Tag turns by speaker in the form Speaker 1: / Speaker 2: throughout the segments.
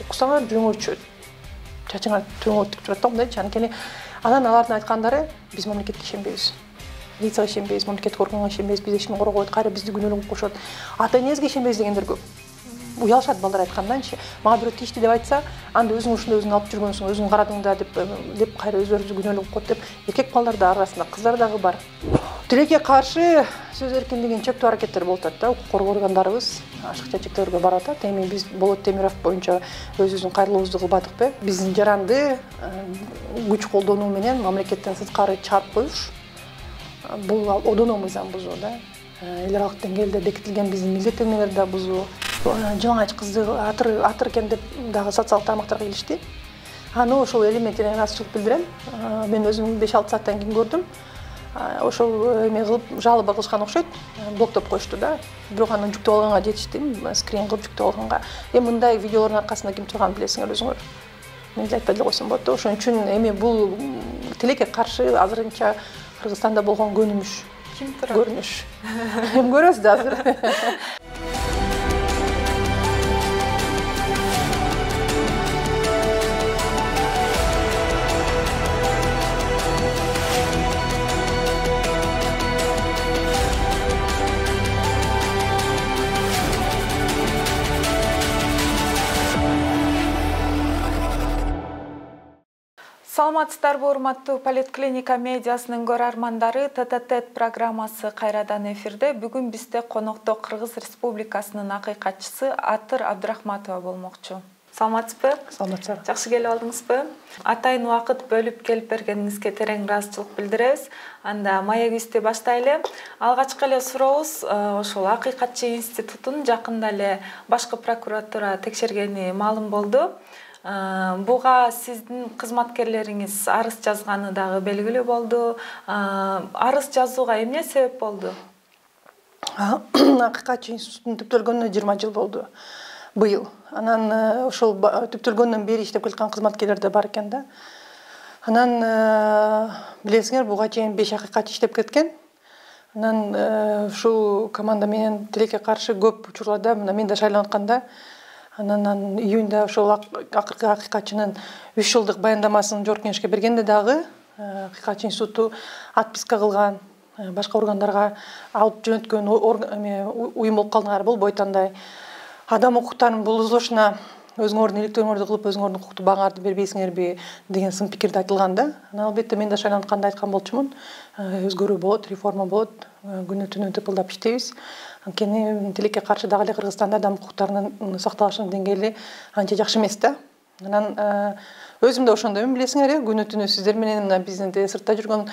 Speaker 1: уксаңар жөңөр чөт. Чачыңар төңөп тик турат да мындайчы. Анткени анан алардын айткандары биз мамлекетке ишенбейбиз. Милицияга ишенбейбиз, мамлекеттик органга ишенбейбиз, биз эчтене коргойт, кайра бизди күнөөлүү кылып кошот. Ата-энеңизге ишенбейбиз дегендер көп. Уялышат балдар айтканданчы. Мага бирөө тийишти деп айтса, анда өзүң ушундай өзүң алып жүргөнсүң, өзүң карадың да деп кайра өздөрүбүздү күнөөлүү кылып коет деп эркек балдар да арасында кыздар дагы бар. Тилекке каршы сөз эркиндигин чектөө аракеттери болуп атат да. Укук коргоо органдарыбыз ашыкча чектөөлөргө барып атат. Эми биз Болот Темиров боюнча өзүбүздүн кайрылуубузду кылбадыкпы? Биздин жаранды күч колдонуу менен мамлекеттен сырткары чыгарып коюш бул одоно мыйзам бузуу да. Эл аралык деңгээлде бекитилген биздин милдеттенмелерди да бузуу. Жылаңач кызды атыр экен деп дагы социалдык тармактарга келишти. Аны ошол элементине ыраазычылык билдирем. Мен өзүм 5-6 сааттан кийин көрдүм. Ошол эме кылып жалоба кылышкан окшойт, блоктоп коюшту да. Бирок аны жүктөп алганга жетиштим, скрин кылып жүктөп алганга. Мындай видеолордун аркасында ким турганын билесиңер өзүңөр. Мен айтпай эле койсом болот да. Ошон үчүн эми бул тилекке каршы азырынча Кыргызстанда болгон көнүмүш.
Speaker 2: Ким турат?
Speaker 1: Көрүнүш. Көрөсүз да азыр.
Speaker 2: Саламатсыздарбы, урматтуу Полетклиника медиасынын көрөрмандары, ТТТ программасы кайрадан эфирде. Бүгүн бизде конокто Кыргыз Республикасынын акыйкатчысы Атыр Абдрахматова болмокчу. Саламатсызбы?
Speaker 1: Саламатсыздар.
Speaker 2: Жакшы келип алдыңызбы? Атайын убакыт бөлүп келип бергениңизге терең ыраазычылык билдиребиз. Анда маегибизди баштайлы. Алгачкы эле сурообуз, ошол акыйкатчы институтун жакында эле башкы прокуратура текшергени маалым болду. Буга сиздин кызматкерлериңиз арыз жазганы дагы белгилүү болду. Арыз жазууга эмне себеп болду?
Speaker 1: Акыйкатчы институтун түптөлгөнүнө 20 жыл болду. Быйыл. Анан ошол түптөлгөндөн бери иштеп келаткан кызматкерлер да бар экен да. Анан билесиңер, буга чейин 5 акыйкатчы иштеп кеткен. Анан ушул команда менен тилекке каршы көп учурларда мен да шайланып атканда анан июнда ошол акыркы акыйкатчынын 3 жылдык баяндамасын жогорку кеңешке бергенде дагы акыйкатчы институту отписка кылган, башка органдарга алып жөнөткөн уюм болуп калдыңар, болбойт андай. Адам укуктарынын бузулушуна өзүңөрдүн иликтөөңөрдү кылып, өзүңөрдүн укуктук багыңарды бербейсиңерби деген сын пикирди айтылган да. Анан албетте мен да шайланып атканда айткан болчумун. Өзгөрүү болот, реформа болот, күнү түнү тыпылдап иштейбиз. Анткени тилекке каршы дагы эле Кыргызстанда адам укуктарынын сакталышынын деңгээли анча жакшы эмес да. Анан өзүм да ошондоймун, билесиңер, күнү түнү сиздер менен биздин сыртта жүргөн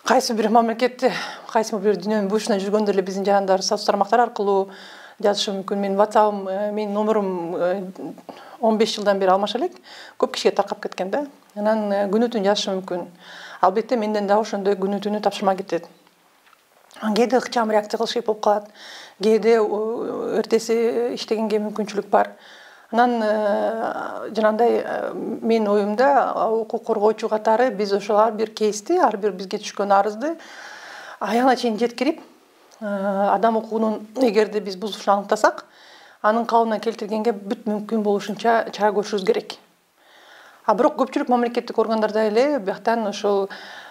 Speaker 1: кайсы бир мамлекетте, кайсы бир дүйнөнүн бурчунда жүргөндөр эле биздин жарандар социалдык тармактар аркылуу жазышы мүмкүн. Менин WhatsApp'ым, менин номерум 15 жылдан бери алмаша элек, көп кишиге таркап кеткен да. Анан күнү түнү жазышы мүмкүн. Албетте менден дагы ошондой күнү түнү тапшырма кетет. Кээде ыкчам реакция кылыш болуп калат. Кээде эртеси иштегенге мүмкүнчүлүк бар. Анан жанагындай менин оюмда укук коргоочу катары биз ошол ар бир кейсти, ар бир бизге түшкөн арызды аягына чейин жеткирип, адам укугунун эгерде биз бузулушун аныктасак, анын калыбына келтиргенге бүт мүмкүн болушунча чара көрүшүбүз керек. Бирок көпчүлүк мамлекеттик органдарда эле бияктан ошол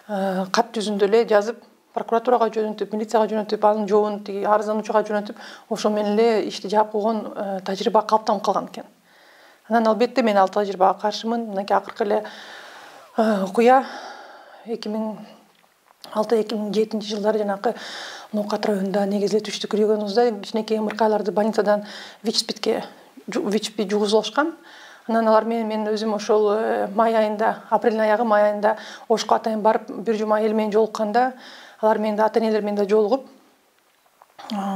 Speaker 1: кат жүзүндө эле жазып, прокуратурага жөнөтүп, милицияга жөнөтүп, анын жообун тиги арыздануучуга жөнөтүп, ошол менен эле ишти жаап койгон тажрыйба калыптанып калган экен. Анан албетте мен ал тажрыйбага каршымын. Мынакей акыркы эле окуя 2006-2007 жылдары жанакы Ноокат районунда негизи эле түштүк регионубузда кичинекей ымыркайларды больницадан ВИЧ-ПИ жугузулушкан. Анан алар менен мен өзүм ошол май айында, апрелдин аягы май айында Ошко атайын барып, бир жума эл менен жолукканда, алар менен да ата-энелер менен да жолугуп,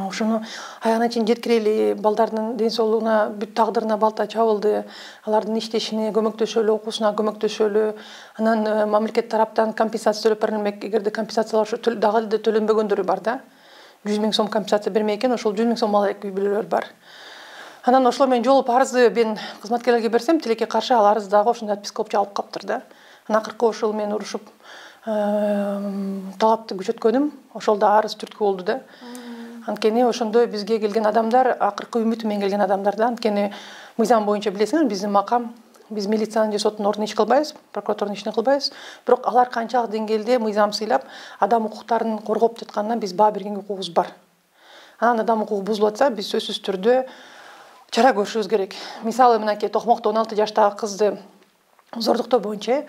Speaker 1: ошону аягына чейин жеткирели, балдардын ден соолугуна, бүт тагдырына балта чабылды, алардын иштешине көмөктөшөлү, окуусуна көмөктөшөлү. Анан мамлекет тараптан компенсация төлөп берилмек, эгерде компенсациялар дагы эле төлөнбөгөндөрү бар да. 100 000 сом компенсация бермек экен, ошол 100 000 сом алайык үй бүлөлөр бар. Анан ошол менен жолуп арызды мен кызматкерлерге берсем, тилекке каршы ал арыз дагы ошондой отписка болуп жабылып калыптыр да. Анан акыркы ошол мен урушуп талапты күчөткөнүм, ошол да арыз түрткү болду да. Анткени ошондой бизге келген адамдар акыркы үмүтү менен келген адамдар да. Анткени мыйзам боюнча билесиңер, биздин макам биз милициянын же соттун ордун иш кылбайбыз, прокуратуранын ишин кылбайбыз. Бирок алар канчалык деңгээлде мыйзам сыйлап, адам укуктарын коргоп жатканына биз баа бергенге укугубуз бар. Анан адам укугу бузулуп атса, биз сөзсүз түрдө чара көрүшүбүз керек. Мисалы, мынакей Токмокто 16 жаштагы кызды зордуктоо боюнча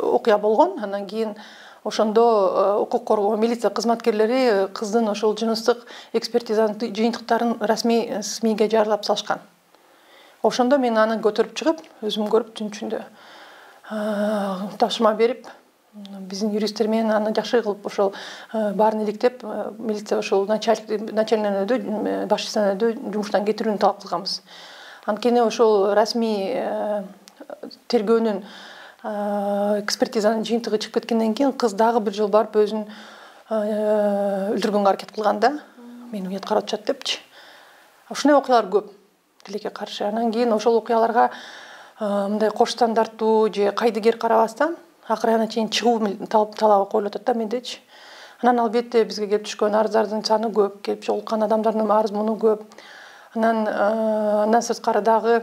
Speaker 1: окуя болгон. Андан кийин ошондо укук коргоо милиция кызматкерлери кыздын ошол жыныстык экспертизанын жыйынтыктарын расмий СМИге жарыялап салышкан. Ошондо мен аны көтөрүп чыгып, өзүм көрүп түн ичинде тапшырма берип, биздин юристтер менен аны жакшы кылып ошол баарын иликтеп, милиция ошол начальный өйдө, башчысынан өйдө жумуштан кетирүүнү талап кылганбыз. Анткени ошол расмий тергөөнүн экспертизанын жыйынтыгы чыгып кеткенден кийин кыз дагы бир жыл барып өзүн өлтүргөнгө аракет кылган да. Мени уят карап атышат депчи. Ушундай окуялар көп тилекке каршы. Анан кийин ошол окуяларга мындай кош стандарттуу же кайдыгер карабастан акыры ана чейин чыгуу талабы коюлуп атат да мендечи. Анан албетте бизге келип түшкөн арыздардын саны көп, келип жолуккан адамдардын арыз муну көп. Андан сырткары дагы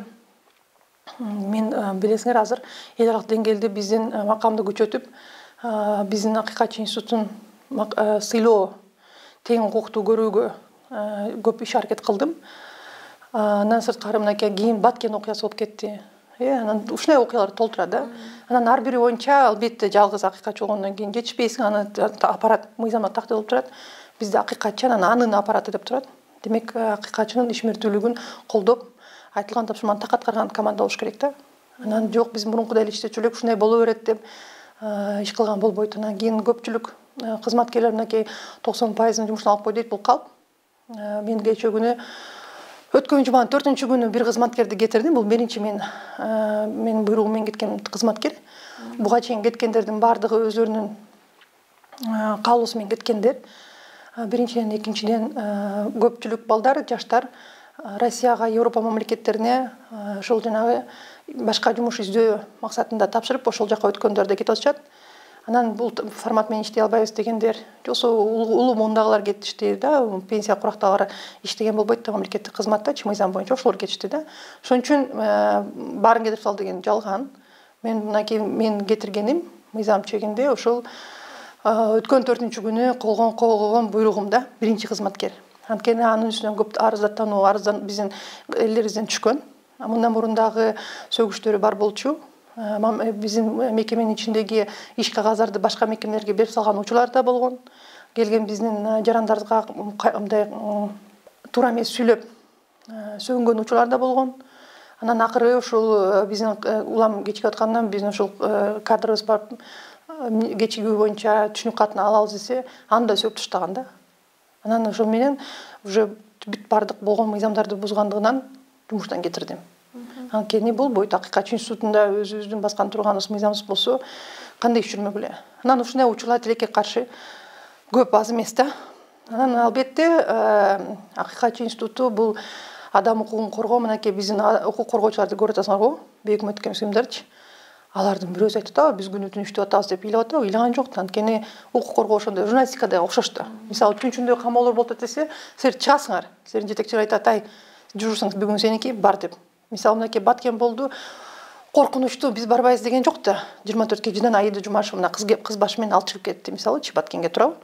Speaker 1: мен билесиңер азыр эл аралык деңгээлде биздин макамды күчөтүп, биздин Акыйкатчы институтун сыйлоо, тең укукту көрүүгө көп иш аракет кылдым. Андан сырткары мынакей кийин Баткен окуясы болуп кетти. Анан ушундай окуялар толтура да. Анан ар бири боюнча албетте жалгыз акыйкатчы болгондон кийин жетишпейсиң, аны аппарат мыйзамда такталып турат. Бизде акыйкатчы анан анын аппараты деп турат. Демек, акыйкатчынын ишмердүүлүгүн колдоп, айтылган тапшырманы так аткарган команда болуш керек да. Анан жок, биз мурункудай эле иштечү элек, ушундай боло берет деп иш кылган болбойт. Анан кийин көпчүлүк кызматкерлер мынакей 90% жумуштан алып кой дейт, бул калп. Мен кечээ күнү өткөн жуманын 4-күнү бир кызматкерди кетирдим. Бул биринчи менин буйругум менен кеткен кызматкер. Буга чейин кеткендердин баардыгы өзлөрүнүн каалоосу менен кеткендер. Биринчиден, экинчиден көпчүлүк балдар, жаштар Россияга, Европа мамлекеттерине ошол жанагы башка жумуш издөө максатында тапшырып, ошол жака өткөндөр да кетип атышат. Анан бул формат менен иштей албайбыз дегендер, жосо улуу муундагылар кетишти да, пенсия курактагылар иштеген болбойт да мамлекеттик кызматта, мыйзам боюнча ошолор кетишти да. Ошон үчүн баарын кетирип сал деген жалган. Мен кетиргеним мыйзам чегинде ошол өткөн 4-күнү колгон буйругум да, биринчи кызматкер. Анткени анын үстүнөн көп арыздаттануу, биздин элдерибизден түшкөн. Мындан мурун дагы сөгүштөрү бар болчу. Биздин мекеменин ичиндеги иш кагаздарды башка мекемелерге берип салган учурлар да болгон. Келген биздин жарандарга мындай туура эмес сүйлөп сөгүнгөн учурлар да болгон. Анан акыры ошол биздин улам кечигип аткандан биздин ошол кадрыбыз барып кечигүү боюнча түшүнүк катын алабыз десе, аны да сөгүп таштаган да. Анан ошол менен уже бүт бардык болгон мыйзамдарды бузгандыгынан жумуштан кетирдим. Анткени болбойт, Акыйкатчы институтунда өзүбүздүн баскан турганыбыз мыйзамсыз болсо, кандай иш жүрмөк эле. Анан ушундай учурлар тилекке каршы көп, аз эмес да. Анан албетте Акыйкатчы институту бул адам укугун коргоо, мынакей биздин укук коргоочуларды көрүп атасыңарбы, бейөкмөттүк эмес уюмдарчы. Алардын бирөөсү айтат, биз күнү түн иштеп атабыз деп ыйлап атат, ыйлаган жок. Анткени укук коргоо ошондой, журналистикада окшош да. Мисалы, түн ичинде камоолор болуп атат десе, силер чыгасыңар. Силердин жетекчилер айтат, ай, жүрсүңүз, бүгүн сеники бар деп. Мисалы, мынакей Баткен болду, коркунучтуу, биз барбайбыз деген жок да. 24 кечиден Аида Жумашева кыз башы менен алып чыгып кетти, мисалычы, Баткенге турабы.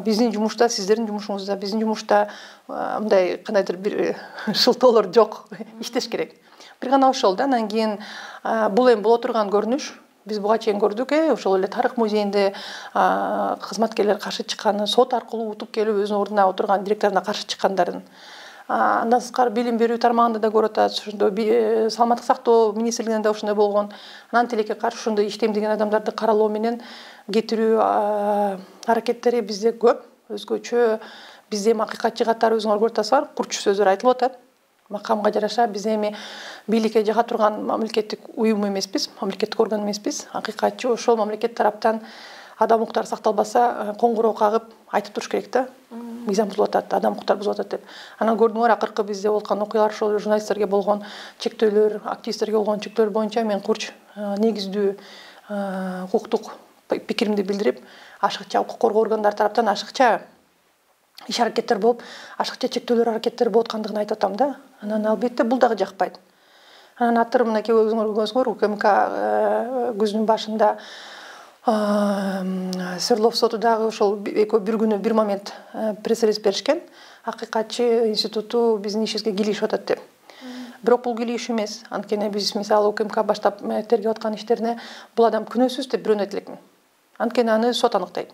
Speaker 1: Биздин жумушта, сиздердин жумушуңузда, биздин жумушта мындай кандайдыр бир шылтоолор жок, иштеш керек. Бир гана ошол да. Анан кийин бул эми боло турган көрүнүш. Биз буга чейин көрдүк, ошол эле тарых музейинде кызматкерлер каршы чыкканы, сот аркылуу утуп келип өзүнүн ордуна отурган директоруна каршы чыккандарын. Андан сырткары билим берүү тармагында да көрүп атат, ошондой саламаттык сактоо министрлигинде да ошондой болгон. Анан тилекке каршы ошондой иштейм деген адамдарды каралоо менен кетирүү аракеттери бизде көп. Өзгөчө бизде эми Акыйкатчы катары өзүңөр көрүп атасыздар, курч сөздөр айтылып атат. Макамга жараша биз эми бийликке жака турган мамлекеттик уюм эмеспиз, мамлекеттик орган эмеспиз. Акыйкатчы ошол мамлекет тараптан адам укуктары сакталбаса, коңгуроо кагып айтып туруш керек да. Мыйзам бузулуп атат, адам укуктары бузулуп атат деп. Анан көрдүңөр, акыркы бизде болгон окуялар, ошол журналисттерге болгон чектөөлөр, активисттерге болгон чектөөлөр боюнча мен курч негиздүү укуктук пикиримди билдирип, ашыкча укук коргоо органдары тараптан ашыкча иш аракеттер болуп, ашыкча чектөөлөр аракеттери болуп аткандыгын айтып атам да. Анан албетте бул дагы жакпайт. Анан атыр мынакей өзүңөр көргөнсүңөр, УКМК күздүн башында Свердлов соту дагы ошол бир күнү бир момент пресс-релиз беришкен. Акыйкатчы институту биздин ишибизге кийлешип атат деп. Бирок бул кийлешүү эмес. Анткени биз мисалы УКМК баштап тергеп аткан иштерине бул адам күнөөсүз деп бирөөнү айта элекмин. Анткени аны сот аныктайт.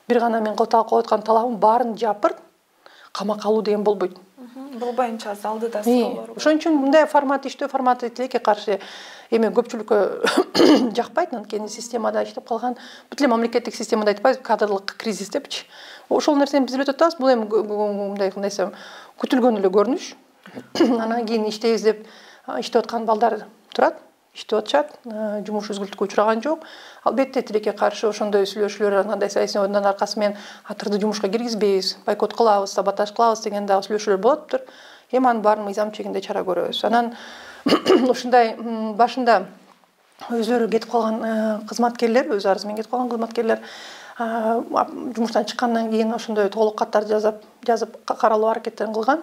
Speaker 1: Бир гана мен талкалап аткан талабым баарын жапыр, камакка алуу деген болбойт.
Speaker 2: Бул боюнча алдыда суроолор.
Speaker 1: Ошон үчүн мындай формат иштөө форматы тилекке каршы эми көпчүлүккө жакпайт. Анткени системада иштеп калган, бүт эле мамлекеттик системада айтпайбыз, кадрлык кризис депчи. Ошол нерсени биз билип атабыз. Бул эми мындай кандай десем, күтүлгөн эле көрүнүш. Анан кийин иштейбиз деп иштеп аткан балдар турат, иштеп атышат, жумуш үзгүлтүккө учураган жок. Албетте тилекке каршы ошондой сүйлөшүүлөр, андай саясий ойдун аркасы менен атырды жумушка киргизбейбиз, бойкот кылабыз, саботаж кылабыз деген дагы сүйлөшүүлөр болуптур. Эми анын баарын мыйзам чегинде чара көрөбүз. Анан ушундай башында өздөрү кетип калган кызматкерлер, өз арызы менен кетип калган кызматкерлер жумуштан чыккандан кийин ошондой толук каттар жазып каралуу аракеттерин кылган.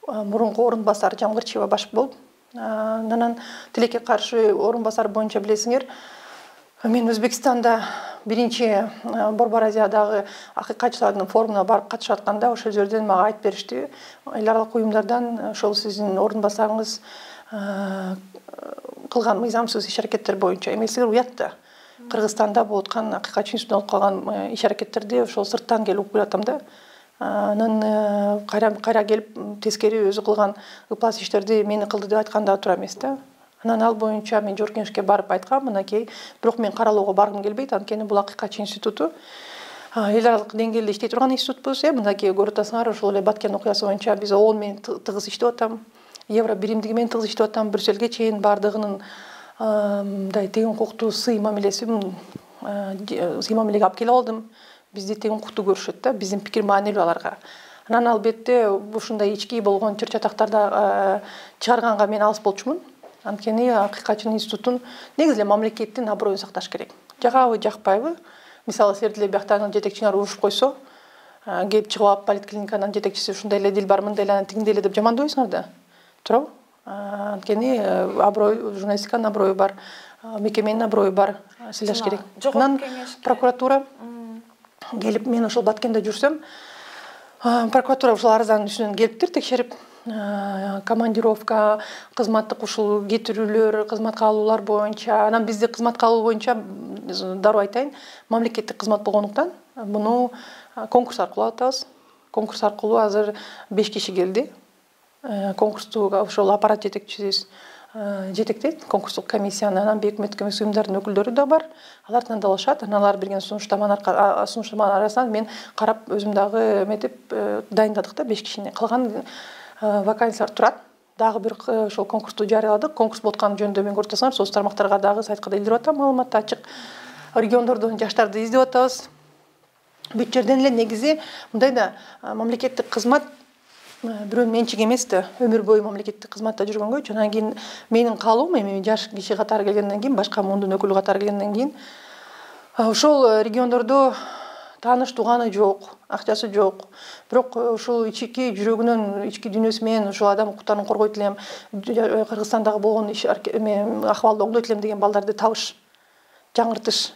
Speaker 1: Мурунку орун басар Жамгырчиева баш болуп, анан тилекке каршы орун басар боюнча билесиңер, мен Өзбекстанда биринчи Борбор Азиядагы акыйкатчылардын форумуна барып катышып атканда ошол жерден мага айтып беришти. Эл аралык уюмдардан ошол сиздин орун басарыңыз кылган мыйзамсыз иш аракеттер боюнча. Эми силер уят да. Кыргызстанда болуп аткан акыйкатчы институтунан алып калган иш аракеттерди ошол сырттан келип окуп атам да. Анан кайра келип тескери өзү кылган ыплас иштерди мени кылды деп айтканда туура эмес да. Анан ал боюнча мен Жогорку Кеңешке барып айткам, мынакей, бирок мен каралоого баргым келбейт, анткени бул акыйкатчы институту эл аралык деңгээлде иштей турган институтпуз. Мынакей көрүп атасыңар, ошол эле Баткен окуясы боюнча биз ООН менен тыгыз иштеп атам, Евро биримдиги менен тыгыз иштеп атам, Брюссельге чейин бардыгынын мындай тең укуктуу сый мамилеге алып келип алдым. Бизди тең укуктуу көрүшөт да, биздин пикир маанилүү аларга. Анан албетте ушундай ички болгон чыр-чатактарда чыгарганга мен алыс болчумун. Анткени акыйкатчынын институтун негизи эле мамлекеттин аброюн сакташ керек. Жагабы, жакпайбы? Мисалы, силер деле биактан жетекчиңер урушуп койсо, келип чыгып алып поликлиниканын жетекчиси ушундай эле дил бар, мындай эле, тигиндей эле деп жамандабайсыңар да. Туурабы? Анткени аброй, журналистиканын аброю бар, мекеменин аброю бар, сыйлаш керек. Анан прокуратура келип, мен ошол Баткенде жүрсөм, прокуратура ушул арызданын үстүнөн келиптир текшерип, командировка, кызматтык ушул кетирүүлөр, кызматка алуулар боюнча. Анан бизди кызматка алуу боюнча дароо айтайын, мамлекеттик кызмат болгондуктан муну конкурс аркылуу атабыз. Конкурс аркылуу азыр 5 киши келди. Конкурсту ошол аппарат жетекчиси жетектейт, конкурстук комиссияны. Анан өкмөттүк эмес уюмдардын өкүлдөрү да бар. Алар тандалышат. Анан алар берген сунуштаманын арасынан мен карап өзүм дагы эметип дайындадык да 5 кишини. Калган вакансиялар турат. Дагы бир ошол конкурсту жарыяладык. Конкурс болуп аткан жөнүндө мен көрүп атсаңар, соц тармактарга дагы сайтка да илдирип атам, маалыматты ачык. Региондордон жаштарды издеп атабыз. Бүт жерден эле негизи мындай да мамлекеттик кызмат бирөөнүн менчиги эмес да, өмүр бою мамлекеттик кызматта жүргөнгө, анан кийин менин каалоом, эми жаш киши катары келгенден кийин, башка мундун өкүлү катары келгенден кийин ошол региондордо тааныш туганы жок, акчасы жок. Бирок ушул ички жүрөгүнөн, ички дүйнөсү менен ушул адам укуктарын коргойт элем, Кыргызстандагы болгон акыбалды оңдойт элем деген балдарды табыш, жаңыртыш.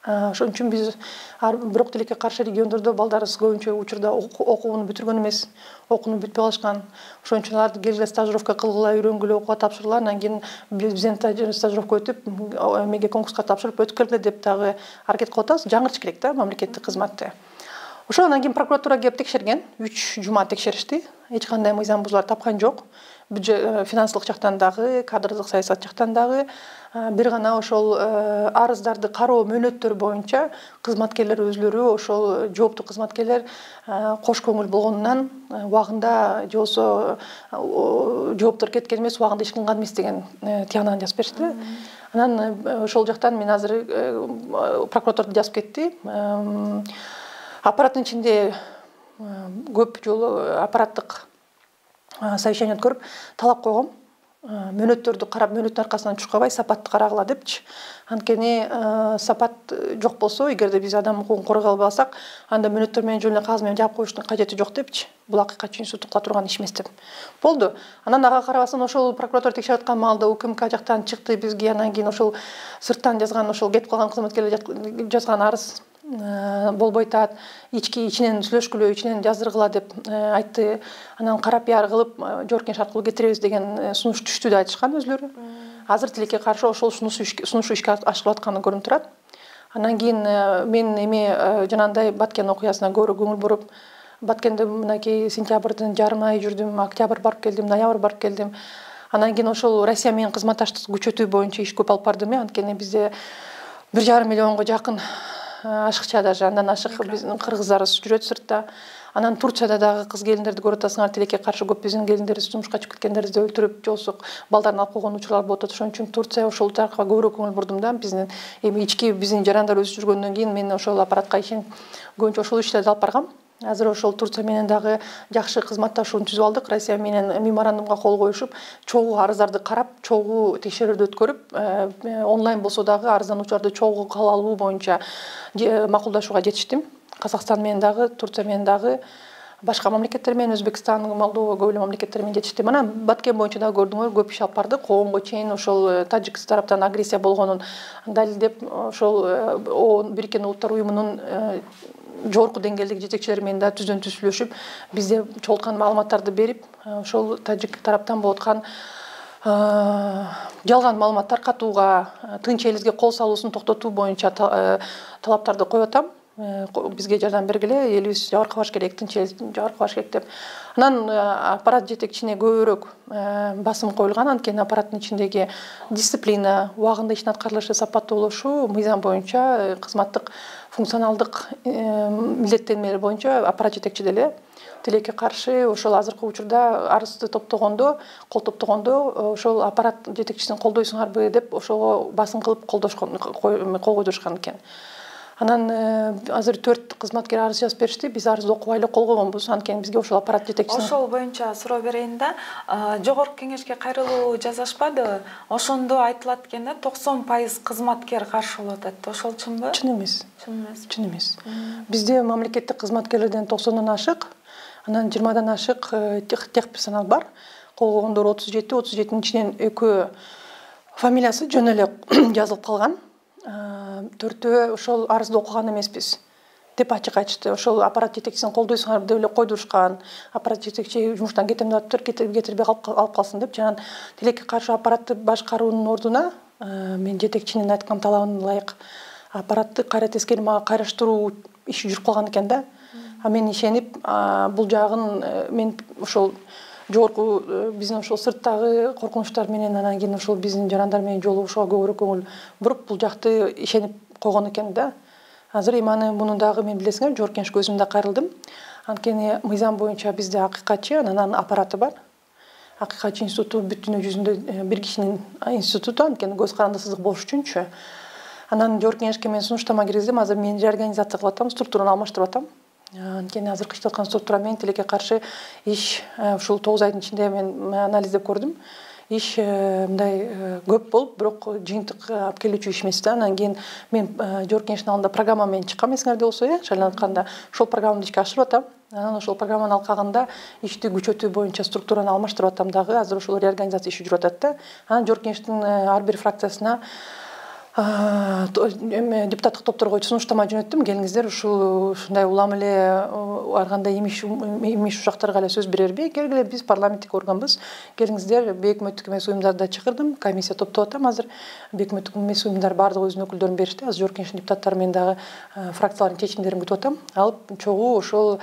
Speaker 1: Ошон үчүн биз бирок тилекке каршы региондордо балдарыбыз көбүнчө учурда окууну бүтүргөн эмес, окууну бүтпөй калышкан. Ошон үчүн аларды келгиле стажировка кылгыла, үйрөнгүлө, окууга тапшыргыла, анан кийин бизден стажировка өтүп, эмеге конкурска тапшырып өтүп келгиле деп дагы аракет кылып атабыз. Жаңыртыш керек да мамлекеттик кызматты. Ошондон кийин прокуратура келип текшерген, 3 жума текшеришти. Эч кандай мыйзам бузуулар тапкан жок. Финансылык жактан дагы, кадрлык саясат жактан дагы. Бир гана ошол арыздарды кароо мөөнөттөрү боюнча кызматкерлер өзлөрү, ошол жооптуу кызматкерлер кош көңүл болгонунан убагында же болбосо жооптор кеткен эмес, убагында иш кылган эмес деген тыянагын жазып беришти. Анан ошол жактан мен азыр прокуратура жазып кетти. Аппараттын ичинде көп жолу аппараттык совещание өткөрүп талап койгом. мөөнөттөрдү карап мөөнөттүн аркасынан чуркабай сапатты карагыла депчи. Анткени сапат жок болсо, эгерде биз адам укугун коргой албасак, анда мөөнөттөр менен жөн эле кагаз менен жаап коюштун кажети жок депчи. Бул акыйкатчы институту кыла турган иш эмес деп. Болду. Анан ага карабастан ошол прокуратура текшерип аткан маалда УКМК жактан чыкты бизге, анан кийин ошол сырттан жазган, ошол кетип калган кызматкерлер жазган арыз болбойт атат, ичинен сүйлөшкүлө, ичинен жаздыргыла деп айтты. Анан кара пиар кылып Жогорку Кеңеш аркылуу кетиребиз деген сунуш түштү деп айтышкан өзлөрү. Азыр тилекке каршы ошол сунушу ишке ашырылып атканы көрүнүп турат. Анан кийин мен эме жанагындай Баткен окуясына көбүрөөк көңүл буруп, Баткенде мынакей сентябрдын жарым айы жүрдүм, октябрь барып келдим, ноябрь барып келдим. Анан кийин ошол Россия менен кызматташтык күчөтүү боюнча иш көп алып бардым. Анткени бизде 1,5 миллионго жакын ашыкча, даже андан ашык биздин кыргыздарыбыз жүрөт сыртта. Анан Турцияда дагы кыз келиндерди көрүп атасыңар, тилекке каршы көп биздин келиндерибиз жумушка чыгып кеткендерибизди өлтүрүп, жолсуз балдарын алып койгон учурлар болуп атат. Ошон үчүн Турция ошол тарапка көбүрөөк көңүл бурдум да. Биздин эми ички биздин жарандар өсүп жүргөндөн кийин мен ошол аппаратка ишенип көбүнчө ошол иштерди алып баргам. Азыр ошол Турция менен дагы жакшы кызматташууну түзүп алдык. Россия менен меморандумга кол коюшуп, чогуу арыздарды карап, чогуу текшерүүдө өткөрүп, онлайн болсо дагы арыздануучуларды чогуу кабыл алуу боюнча макулдашууга жетиштим. Казакстан менен дагы, Турция менен дагы, башка мамлекеттер менен, Өзбекстан, Молдова, көп эле мамлекеттер менен жетиштим. Анан Баткен боюнча дагы көрдүңөр, көп иш алып бардык. Коомго чейин ошол Тажик тараптан агрессия болгонун далилдеп, ошол Бириккен Улуттар уюмунун жогорку деңгээлдеги жетекчилери менен да түздөн түз сүйлөшүп, бизде чогулткан маалыматтарды берип, ошол Тажик тараптан болуп аткан жалган маалымат таркатууга, тынч элибизге кол салуусун токтотуу боюнча талаптарды коюп атам. Бизге жардам бергиле, элибиз жабыркабаш керек, тынч эл жабыркабаш керек деп. Анан аппарат жетекчине көбүрөөк басым коюлган, анткени аппараттын ичиндеги дисциплина, убагында иштин аткарылышы, сапаттуулушу, мыйзам боюнча кызматтык функционалдык милдеттенмелер боюнча аппарат жетекчи деле. Тилекке каршы ошол азыркы учурда арызды топтогондо, кол топтогондо ошол аппарат жетекчисин колдойсуңарбы деп ошого басым кылып кол койдурушкан экен. Анан азыр 4 кызматкер арыз жазып беришти. Биз арызды окубай эле кол койгонбуз. Анткени бизге ошол аппарат жетекчиси.
Speaker 2: Ошол боюнча суроо берейин да. Жогорку Кеңешке кайрылуу жазышпады. Ошондо айтылат экен да, 90% кызматкер каршы болуп атат. Ошол чынбы?
Speaker 1: Чын эмес.
Speaker 2: Чын эмес.
Speaker 1: Чын эмес. Бизде мамлекеттик кызматкерлерден 90дан ашык, анан 20дан ашык техперсонал бар. Кол койгондор 37, 37-нин ичинен экөө фамилиясы жөн эле жазылып калган. 4-өө ошол арызды окуган эмеспиз деп ачык айтышты. Ошол аппарат жетекчисин колдойсуңар деп эле койдурушкан. Аппарат жетекчи жумуштан кетем деп атыптыр, кетирбей алып калсын деп. Жана тилекке каршы аппаратты башкаруунун ордуна мен жетекчинин айткан талабына ылайык аппаратты кайра тескери мага кайраштыруу иши жүрүп калган экен да. Мен ишенип бул жагын мен ошол жогорку биздин ошол сырттагы коркунучтар менен, анан кийин ошол биздин жарандар менен жолугушууга көбүрөөк көңүл буруп, бул жакты ишенип койгон экен да. Азыр эми муну дагы мен билесиңер, Жогорку Кеңешке өзүм да кайрылдым. Анткени мыйзам боюнча бизде акыйкатчы, анан аппараты бар. Акыйкатчы институту бүт дүйнө жүзүндө бир кишинин институту, анткени көз карандысыздык болуш үчүнчү. Анан Жогорку Кеңешке мен сунуштама киргиздим. Азыр мен реорганизация кылып атам, структураны алмаштырып атам. Анткени азыркы иштеп аткан структура менен тилекке каршы иш ушул 9 айдын ичинде мен анализдеп көрдүм. Иш мындай көп болуп, бирок жыйынтык алып келүүчү иш эмес да. Анан кийин мен Жогорку Кеңештин алдында программа менен чыккам, эсиңерде болсо, шайланып атканда ошол программаны ишке ашырып атам. Анан ошол программанын алкагында ишти күчөтүү боюнча структураны алмаштырып атам дагы. Азыр ошол реорганизация иши жүрүп атат да. Анан Жогорку Кеңештин ар бир фракциясына депутаттык топторго сунуштама жөнөттүм. Келиңиздер, ушундай улам эле ар кандай имиш ушактарга эле сөз берерби? Келгиле, биз парламенттик органбыз. Келиңиздер, бейик өкмөттүк эмес уюмдарды да чакырдым. Комиссия топтоп атам азыр. Бейик өкмөттүк эмес уюмдар бардыгы өзүнүн өкүлдөрүн беришти. Азыр Жогорку Кеңештин депутаттары менен дагы фракциялардын чечимдерин күтүп атам. Алып чогуу ошол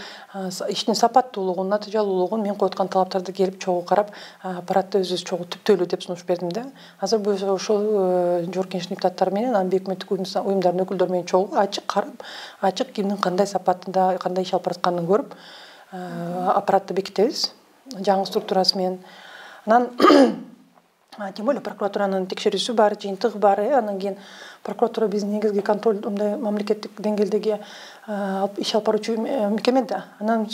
Speaker 1: иштин сапаттуулугун, натыйжалуулугун, мен коюп аткан талаптарды келип чогуу карап, аппаратты өзүбүз чогуу түптөөлүү деп сунуш бердим да. Азыр бул ошол Жогорку Кеңештин депутаттары менен, анан бейик өкмөттүк уюмдардын өкүлдөрү менен чогуу ачык карап, ачык кимдин кандай сапатында, кандай иш алып баратканын көрүп, аппаратты бекитебиз жаңы структурасы менен. Анан тем более прокуратуранын текшерүүсү бар, жыйынтыгы бар. Анан кийин прокуратура биздин негизги контроль мындай мамлекеттик деңгээлдеги иш алып баруучу мекеме да. Анан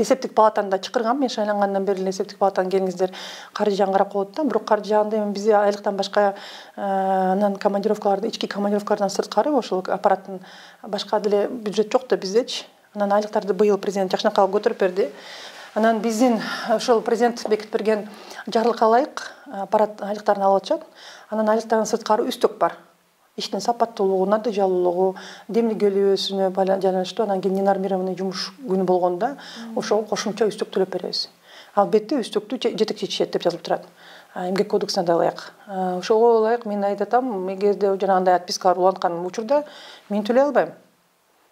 Speaker 1: эсептик палатаны да чакыргам. Мен шайлангандан бери эле эсептик палатаны келиңиздер, каржы жагын карап коет да. Бирок каржы жагында эми бизде айлыктан башка анан командировкаларды, ички командировкалардан сырткары ошол аппараттын башка деле бюджет жок да биздечи. Анан айлыктарды быйыл президент жакшынакай алып көтөрүп берди. Анан биздин ошол президент бекитип берген жарлыкка ылайык аппарат айлыктарын алып атышат. Анан айлыктан сырткары үстөк бар. Иштин сапаттуулугу, натыйжалуулугу, демилгелүүсүнө байланыштуу анан кийин ненормированный жумуш күнү болгондо ошого кошумча үстөк төлөп беребиз. Албетте үстөктү жетекчи деп жазылып турат. Эмгек кодексине да ылайык. Ошого ылайык мен айтып атам, эгерде жанагындай отпискалар уланткан учурда мен төлөй албайм.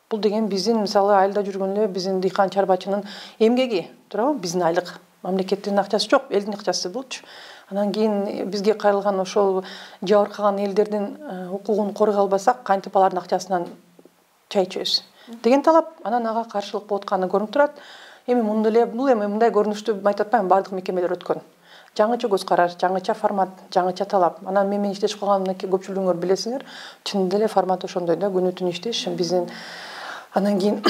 Speaker 1: Бул деген биздин мисалы айылда жүргөн эле биздин дыйкан чарбачынын эмгеги, туурабы? Биздин айлык мамлекеттин акчасы жок, элдин акчасы булчу. Анан кийин бизге кайрылган ошол жабыркаган элдердин укугун коргой албасак, кантип алардын акчасынан чай ичебиз деген талап. Анан ага каршылык болуп атканы көрүнүп турат. Эми мындай эле бул эми мындай көрүнүштү айтып атпайм, бардык мекемелер өткөн. Жаңыча көз караш, жаңыча формат, жаңыча талап. Анан мен иштешип калганымда көпчүлүгүңөр билесиңер, чынында эле формат ошондой да, күнү түнү иштеш. Биздин анан кийин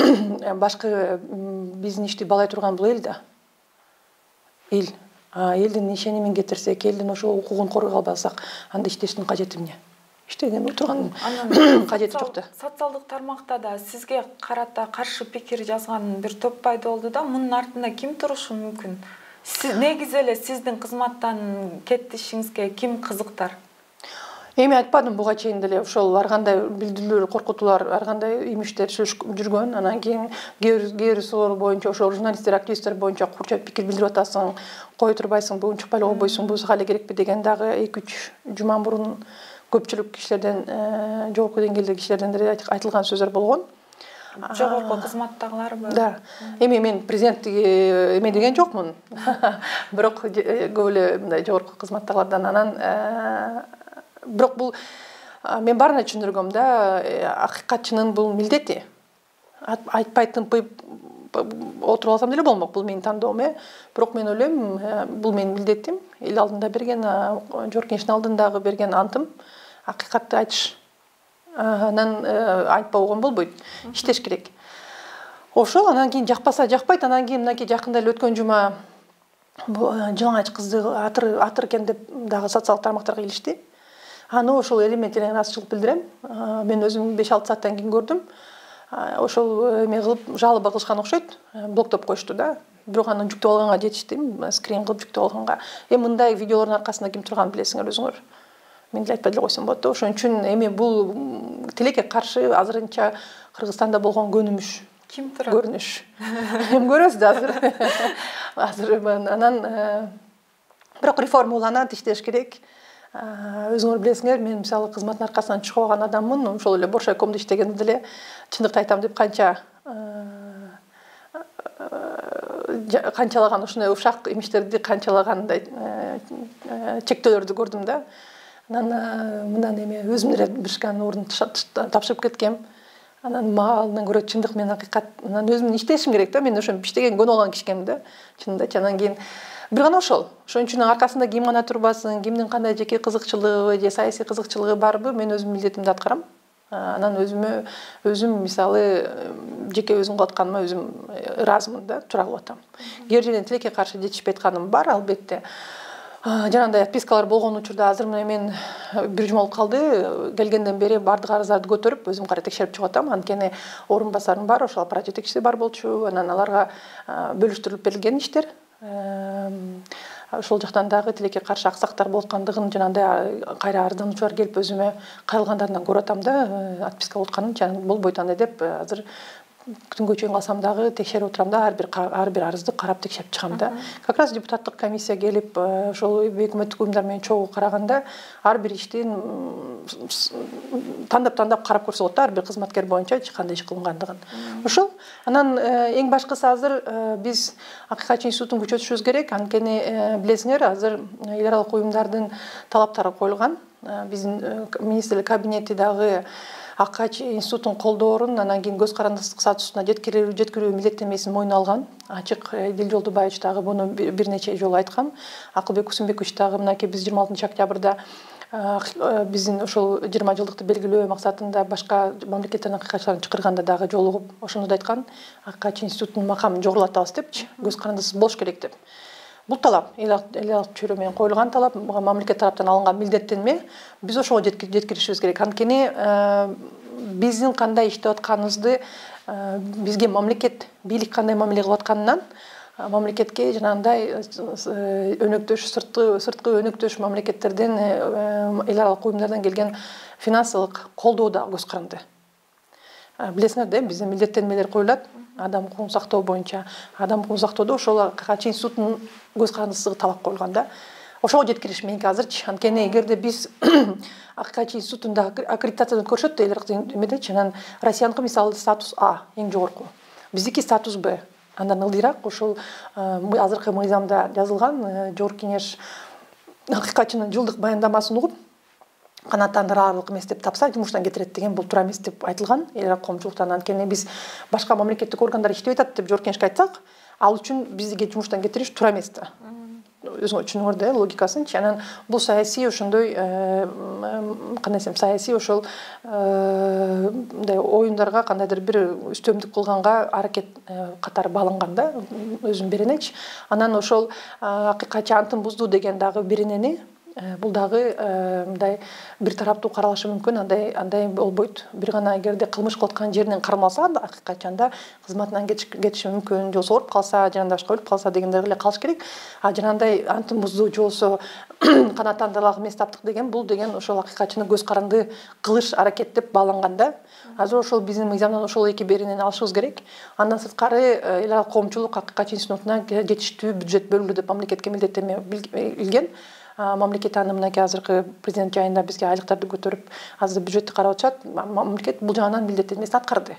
Speaker 1: башкы биздин ишти балай турган бул эл да. Эл. Элдин ишенимин кетирсек, элдин ошол укугун коргой албасак, анда иштештин кажети эмне? Иштеген турган кажети жок да.
Speaker 2: Социалдык тармакта да сизге карата каршы пикир жазган бир топ пайда болду да. Мунун артында ким турушу мүмкүн? Негизи эле сиздин кызматтан кетишиңизге ким кызыктар?
Speaker 1: Эми айтпадым, буга чейин деле ошол ар кандай билдирүүлөр, коркутуулар, ар кандай имиштер жүргөн. Анан кийин кээ бир суроолор боюнча ошол журналисттер, активисттер боюнча курча пикир билдирип атасың, кое турбайсың, буга чыкпай эле койбойсуң, бул сага эле керекпи деген дагы 2-3 жума мурун көпчүлүк кишилерден, жогорку деңгээлдеги кишилерден деле айтылган сөздөр болгон.
Speaker 2: Жогорку кызматтагыларбы?
Speaker 1: Да. Эми мен президент эме деген жокмун. Бирок көп эле мындай жогорку кызматтагылардан анан бирок бул мен баарына түшүндүргөм да, акыйкатчынын бул милдети. Айтпай тымпый отуруп алсам деле болмок, бул менин тандоом. Бирок мен ойлойм, бул менин милдетим. Эл алдында берген, жогорку кеңештин алдындагы берген антым, акыйкатты айтыш. Анан айтпай койгон болбойт. Иштеш керек. Ошол анан кийин жакпаса жакпайт, анан кийин мынакей жакында эле өткөн жума жылаңач кызды атыр экен деп дагы социалдык тармактарга келишти. Аны ошол элемент менен ыраазычылык билдирем. Мен өзүм 5-6 сааттан кийин көрдүм. Ошол эме кылып жалоба кылышкан окшойт, блоктоп коюшту да. Бирок аны жүктөп алганга жетиштим, скрин кылып жүктөп алганга. Мындай видеолордун аркасында ким турганын билесиңер өзүңөр. Мен деле айтпай эле койсом болот да. Ошон үчүн эми бул тилекке каршы азырынча Кыргызстанда болгон көнүмүш.
Speaker 2: Ким турат?
Speaker 1: Көрүнүш. Эми көрөбүз да азыр. Азыр анан бирок реформа уланат, иштеш керек. Өзүңөр билесиңер, мен мисалы кызматтын аркасынан чыгып алган адаммын. Ошол эле Боршайкомдо иштегенде деле чындыкты айтам деп канчалаган ушундай ушак имиштерди канчалагандай чектөөлөрдү көрдүм да. Анан мындан эме өзүм деле бир шкан орун тапшырып кеткем. Анан маалынан көрө чындык мен акыйкат, анан өзүм иштешим керек да. Мен ошо иштеген көнүп алган кишкем да. Чындачы анан кийин бир гана ошол. Ошон үчүн аркасында ким гана турбасын, кимдин кандай жеке кызыкчылыгы же саясий кызыкчылыгы барбы, мен өзүм милдетимди аткарам. Анан өзүм мисалы жеке өзүм кылып атканыма өзүм ыраазымын да, туура кылып атам. Кээ бир жерден тилекке каршы жетишпей атканым бар, албетте. Жанагындай отпискалар болгон учурда азыр мен бир жума болуп калды. Келгенден бери бардык арыздарды көтөрүп, өзүм кара текшерип чыгып атам. Анткени орун басарым бар, ошол аппарат жетекчиси бар болчу. Анан аларга бөлүштүрүлүп берилген иштер. Ошол жактан дагы тилекке каршы аксактар болуп аткандыгын жанагындай кайра арыздануучулар келип өзүмө кайрылгандарынан көрүп атам да, отписка болуп атканын болбойт андай деп азыр күнгө чейин калсам дагы текшерип отурам да, ар бир арызды карап текшерип чыгам да. Как раз депутаттык комиссия келип ошол өкмөттүк уюмдар менен чогуу караганда ар бир иштин тандап карап көрсө болот да, ар бир кызматкер боюнча кандай иш кылынгандыгын. Ошол. Анан эң башкысы азыр биз акыйкатчы институтун күчөтүшүбүз керек. Анткени билесиңер, азыр эл аралык уюмдардын талаптары коюлган. Биздин министрлик кабинети дагы АКК институтун колдоорун анан кийин көз карандысыздык статусуна жеткирүү милдеттенмесин мойнуна алган. Ачык Дил Жолдубаевич дагы буну бир нече жолу айткан. Акылбек Кусумбекович дагы мынакей биз 26 октябрда биздин ошол 20 жылдыкты белгилөө максатында башка мамлекеттердин акыйкатчыларын чакырганда дагы жолугуп ошону да айткан. АКК институтунун макамын жогорулатабыз депчи, көз карандысыз болуш керек деп. Бул талап эл алык чөйрө менен коюлган талап, мамлекет тараптан алынган милдеттенме. Биз ошого жеткиришибиз керек. Анткени биздин кандай иштеп атканыбызды бизге мамлекет бийлик кандай мамиле кылып атканынан мамлекетке жанагындай өнөктөш сырткы өнөктөш мамлекеттерден эл аралык уюмдардан келген финансылык колдоо да көз каранды. Билесиңер да, бизде милдеттенмелер коюлат адам укугун сактоо боюнча. Адам укугун сактоодо ошол АКК институтунун көз карандысыздыгы талап коюлган да. Ошого жеткириш меники азырчы. Анткени эгерде биз АКК институтунда аккредитациядан көрсөт элер эмедечи, анан Россияныкы мисалы статус А эң жогорку. Биздики статус Б. Андан ылдыйраак ошол азыркы мыйзамда жазылган Жогорку Кеңеш акыйкатчынын жылдык баяндамасын угуп канааттандырарлык эмес деп тапса жумуштан кетирет деген бул туура эмес деп айтылган эл аралык коомчулуктан. Анткени биз башка мамлекеттик органдар иштеп атат деп Жогорку Кеңешке айтсак, ал үчүн бизге жумуштан кетириш туура эмес да. Өзүңөр түшүнүңөр да логикасынчы. Анан бул саясий ошондой кандай десем, саясий ошол мындай оюндарга кандайдыр бир үстөмдүк кылганга аракет катары балынган да, өзүн беренечи. Анан ошол акыйкатчы антын бузду деген дагы беренени бул дагы мындай бир тараптуу каралышы мүмкүн. Андай болбойт. Бир гана эгерде кылмыш кылып аткан жеринен кармалса акыйкатчанда кызматынан кетиши мүмкүн, же ооруп калса, жана башка өлүп калса дегендей эле калыш керек. А жанагындай антын бузду же болсо канааттандырылган эмес таптык деген бул деген ошол акыйкатчыны көз каранды кылыш аракет деп бааланган да. Азыр ошол биздин мыйзамдан ошол эки беренени алышыбыз керек. Андан сырткары эл аралык коомчулук АКК институтуна жетиштүү бюджет бөлүнү деп мамлекетке милдеттенме билген. Мамлекет аны мынакей азыркы президент жайында бизге айлыктарды көтөрүп, азыр бюджетти карап атышат. Мамлекет бул жагынан милдеттенмесин аткарды.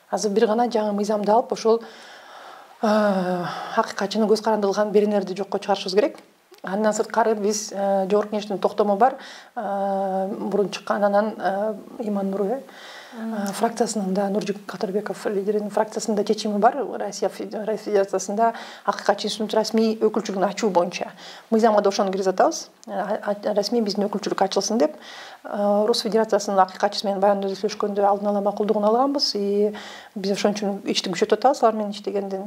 Speaker 1: Азыр бир гана жаңы мыйзамды алып, ошол акыйкатчыны көз карандылган беренелерди жокко чыгарышыбыз керек. Андан сырткары биз Жогорку Кеңештин токтому бар, мурун чыккан анан Иман Нуру фракциясынын да Нуржик Катарбеков лидеринин фракциясында чечими бар. Россия Федерациясында акыйкатчы институт расмий өкүлчүлүгүн ачуу боюнча. Мыйзамга да ошону киргизип атабыз. Расмий биздин өкүлчүлүк ачылсын деп. Рус Федерациясынын акыйкатчысы менен баяндоо сүйлөшкөндө алдын ала макулдугун алганбыз. Биз ошон үчүн иштик күчөтүп атабыз. Алар менен иштегенден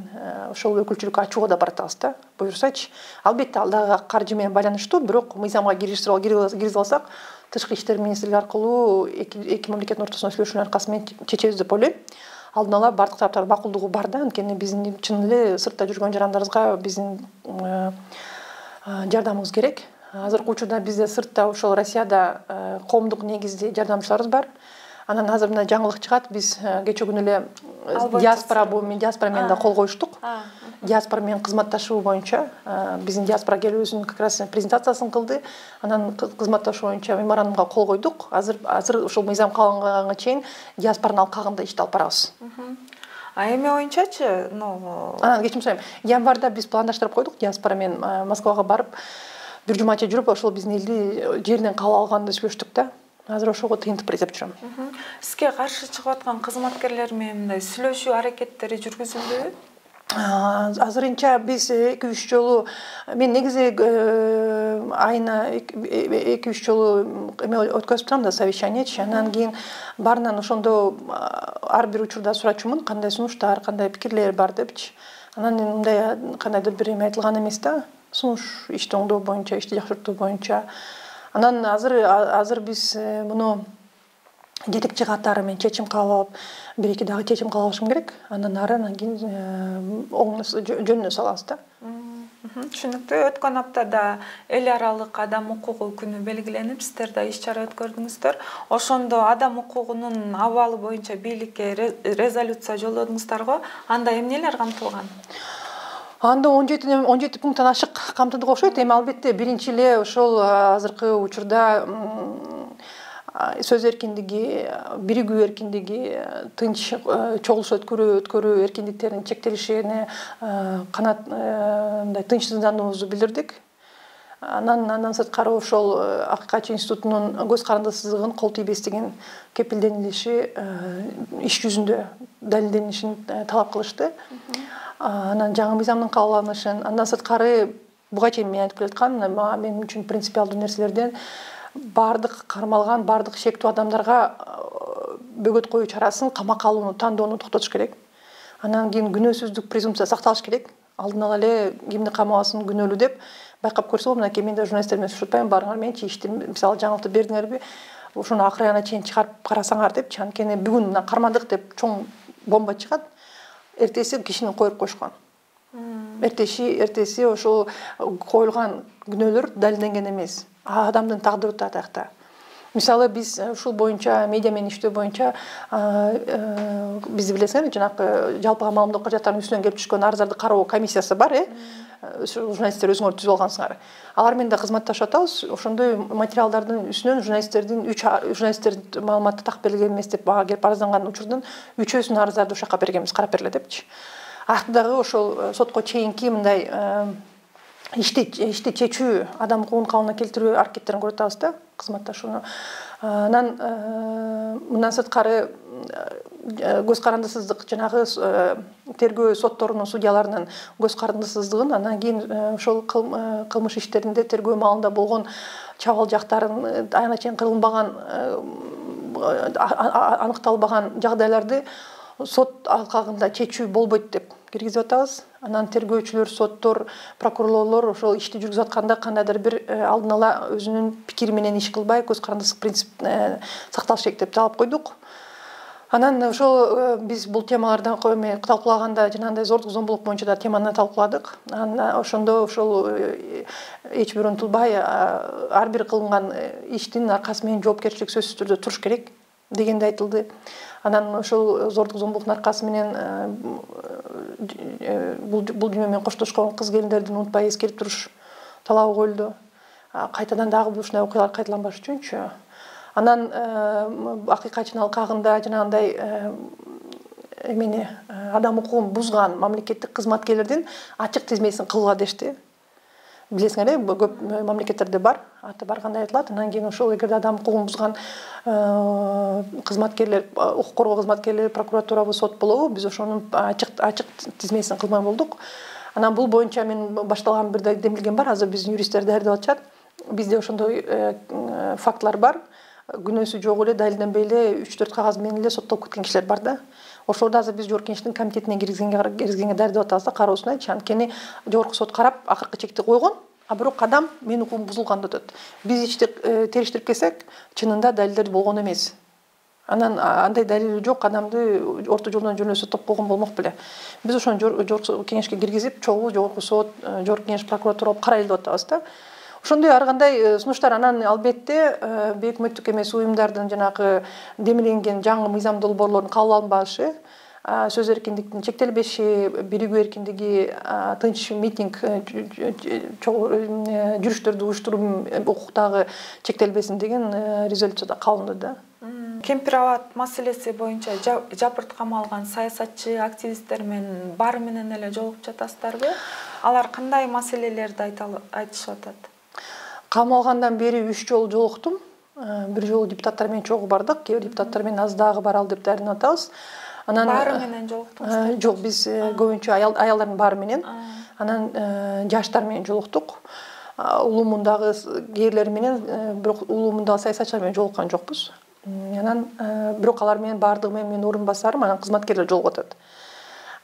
Speaker 1: ошол өкүлчүлүк ачууга да баратабыз да. Буюрсачы. Албетте ал дагы каржы менен байланыштуу, бирок мыйзамга киргизип алсак, Тышкы иштер министрлиги аркылуу эки мамлекеттин ортосундагы сүйлөшүүлөр аркасы менен чечебиз деп ойлойм. Алдын ала бардык тараптар макулдугу бар да, анткени биздин чын эле сыртта жүргөн жарандарыбызга биздин жардамыбыз керек. Азыркы учурда бизде сыртта ошол Россияда коомдук негизди жардамчыларыбыз бар. Анан азыр мына жаңылык чыгат, биз кечээ күнү эле диаспора менен да кол коюштук. Диаспора менен кызматташуу боюнча биздин диаспора келип өзүнүн как раз презентациясын кылды. Анан кызматташуу боюнча меморандумга кол койдук. Азыр ошол мыйзам калганга чейин диаспоранын алкагында ишти алып барабыз.
Speaker 2: Эми оюнчачы,
Speaker 1: анан кечирим сурайм. Январда биз пландаштырып койдук диаспора менен Москвага барып, бир жумача жүрүп, ошол биздин элди жеринен кабыл алганды сүйлөштүк да. Азыр ошого тыйынтып эзеп жүрөм.
Speaker 2: Сизге каршы чыгып аткан кызматкерлер менен мындай сүйлөшүү аракеттери жүргүзүлдүбү?
Speaker 1: Азырынча биз 2-3 жолу, мен негизи айына 2-3 жолу эме өткөзүп турам да, совещаниечи. Анан кийин баарынан ошондо ар бир учурда сурачумун, кандай сунуштар, кандай пикирлер бар депчи. Анан мындай кандайдыр бир эме айтылган эмес да, сунуш ишти оңдоо боюнча, ишти жакшыртуу боюнча. Анан азыр биз муну жетекчи катары мен чечим кабыл алып, бир-эки дагы чечим кабыл алышым керек. Анан кийин жөнүнө салабыз да.
Speaker 2: Түшүнүктүү. Өткөн аптада эл аралык адам укугу күнү белгиленип, сиздер да иш-чара өткөрдүңүздөр. Ошондо адам укугунун абалы боюнча бийликке резолюция жолдодуңуздар го. Анда эмнелер камтылган?
Speaker 1: Анда 17 пункттан ашык камтылдык окшойт. Эми албетте биринчи эле ошол азыркы учурда сөз эркиндиги, биригүү эркиндиги, тынч чогулуш өткөрүү эркиндиктеринин чектелишине мындай тынчсыздануубузду билдирдик. Анан сырткары ошол Акыйкатчы институтунун көз карандысыздыгын кол тийбестигин кепилденилиши иш жүзүндө далилденишин талап кылышты. Анан жаңы мыйзамдын кабыл алынышын, андан сырткары буга чейин мен айтып келаткан, менин үчүн принципиалдуу нерселерден бардык кармалган, бардык шектүү адамдарга бөгөт коюу чарасын камакка алууну тандоону токтотуш керек. Анан кийин күнөөсүздүк презумпция сакталыш керек. Алдын ала эле кимди камабасын күнөөлүү деп байкап көрсө, мынакей мен да журналисттер менен сүрөтпөйм, барыңар менчи ишти мисалы жаңылтып бердиңерби, ошону акыры аягына чейин чыгарып карасаңар депчи. Анткени бүгүн мына кармадык деп чоң бомба чыгат, эртеси кишини коюп коюшкан. Эртеси ошол коюлган күнөөлөр далилденген эмес. Адамдын тагдыры таякта. Мисалы биз ушул боюнча медиа менен иштөө боюнча бизди билесиңер, жанагы жалпыга маалымдоо каражаттарынын үстүнөн келип түшкөн арыздарды кароо комиссиясы бар, журналисттер өзүңөр түзүп алгансыңар. Алар менен да кызматташып атабыз. Ошондой материалдардын үстүнөн журналисттер маалыматты так берилген эмес деп бага келип арызданган учурдун 3-өсүн арыздарды ошол жака бергенбиз, карап бергиле депчи. Акты дагы ошол сотко чейинки мындай ишти чечүү, адам укугун калыбына келтирүү аракеттерин көрүп атабыз да, кызматташууну. Анан мындан сырткары көз карандысыздык, жанагы тергөө сотторунун, судьяларынын көз карандысыздыгын, анан кийин ошол кылмыш иштеринде тергөө маалында болгон чабал жактарын аягына чейин кырылбаган, аныкталбаган жагдайларды сот алкагында чечүү болбойт деп киргизип атабыз. Анан тергөөчүлөр, соттор, прокурорлор ошол ишти жүргүзүп атканда кандайдыр бир алдын ала өзүнүн пикири менен иш кылбай, көз карандысыздык принцип сакталыш керек деп талап койдук. Анан ошол биз бул темалардан талкуулаганда жанагындай зордук зомбулук боюнча да теманы талкууладык. Анан ошондо ошол эч бир унутулбай, ар бир кылынган иштин аркасы менен жоопкерчилик сөзсүз түрдө туруш керек дегенде айтылды. Анан ошол зордук зомбулуктун аркасы менен бул дүйнө менен коштошкон кыз келиндердин унутпай эскерип туруш талабы коюлду. Кайтадан дагы ушундай окуялар кайталанбаш үчүнчү. Анан Акыйкатчынын алкагында жанагындай эмени адам укугун бузган мамлекеттик кызматкерлердин ачык тизмесин кылууга дешти. Билесиңер, көп мамлекеттерде бар, аты бар кандай айтылат. Анан кийин ошол эгерде адам укугун бузган кызматкерлер, укук коргоо кызматкерлери, прокуратурабы, сот болобу, биз ошонун ачык тизмесин кылмай болдук. Анан бул боюнча мен башталган бир демилген бар, азыр биздин юристтер даярдап атышат. Бизде ошондой фактылар бар. Күнөөсү жок эле, далилденбей эле 3-4 кагаз менен эле соттолуп кеткен кишилер бар да. Ошолду азыр биз Жогорку Кеңештин комитетине киргизгенге даярдап атабыз да, кароосуна. Анткени Жогорку сот карап, акыркы чекти койгон, а бирок адам менин укугум бузулган деп атат. Биз ичти териштирип келсек, чынында далилдер болгон эмес. Анан андай далили жок, адамды орто жолдон жөнөтүп койгон болмок беле. Биз ошону Жогорку Кеңешке киргизип, чогуу Жогорку сот, Жогорку Кеңеш прокуратура алып карайлы деп атабыз да. Ошондой ар кандай сунуштар. Анан албетте бейөкмөттүк эмес уюмдардын жанагы демилген жаңы мыйзам долбоорлорунун кабыл алынбашы, сөз эркиндигинин чектелбеши, биригүү эркиндиги, тынч митинг, жүрүштөрдү уюштуруу укуктагы чектелбесин деген резолюцияда кабылды да.
Speaker 2: Кемпир абад маселеси боюнча жапырт камалган саясатчы, активисттер менен баары менен эле жолугуп жатасыздарбы? Алар кандай маселелерди айтышып атат?
Speaker 1: Камалгандан бери 3 жолу жолуктум. Бир жолу депутаттар менен чогуу бардык, кээ бир депутаттар менен аз дагы баралы деп даярданып атабыз. Анан
Speaker 2: баары менен жолуктуңузбу?
Speaker 1: Жок, биз көбүнчө аялдардын баары менен. Анан жаштар менен жолуктук. Улумундагы кээрлер менен, бирок улумундагы саясатчылар менен жолуккан жокпуз. Анан бирок алар менен баардыгы менин орун басарым, анан кызматкерлер жолугуп атат.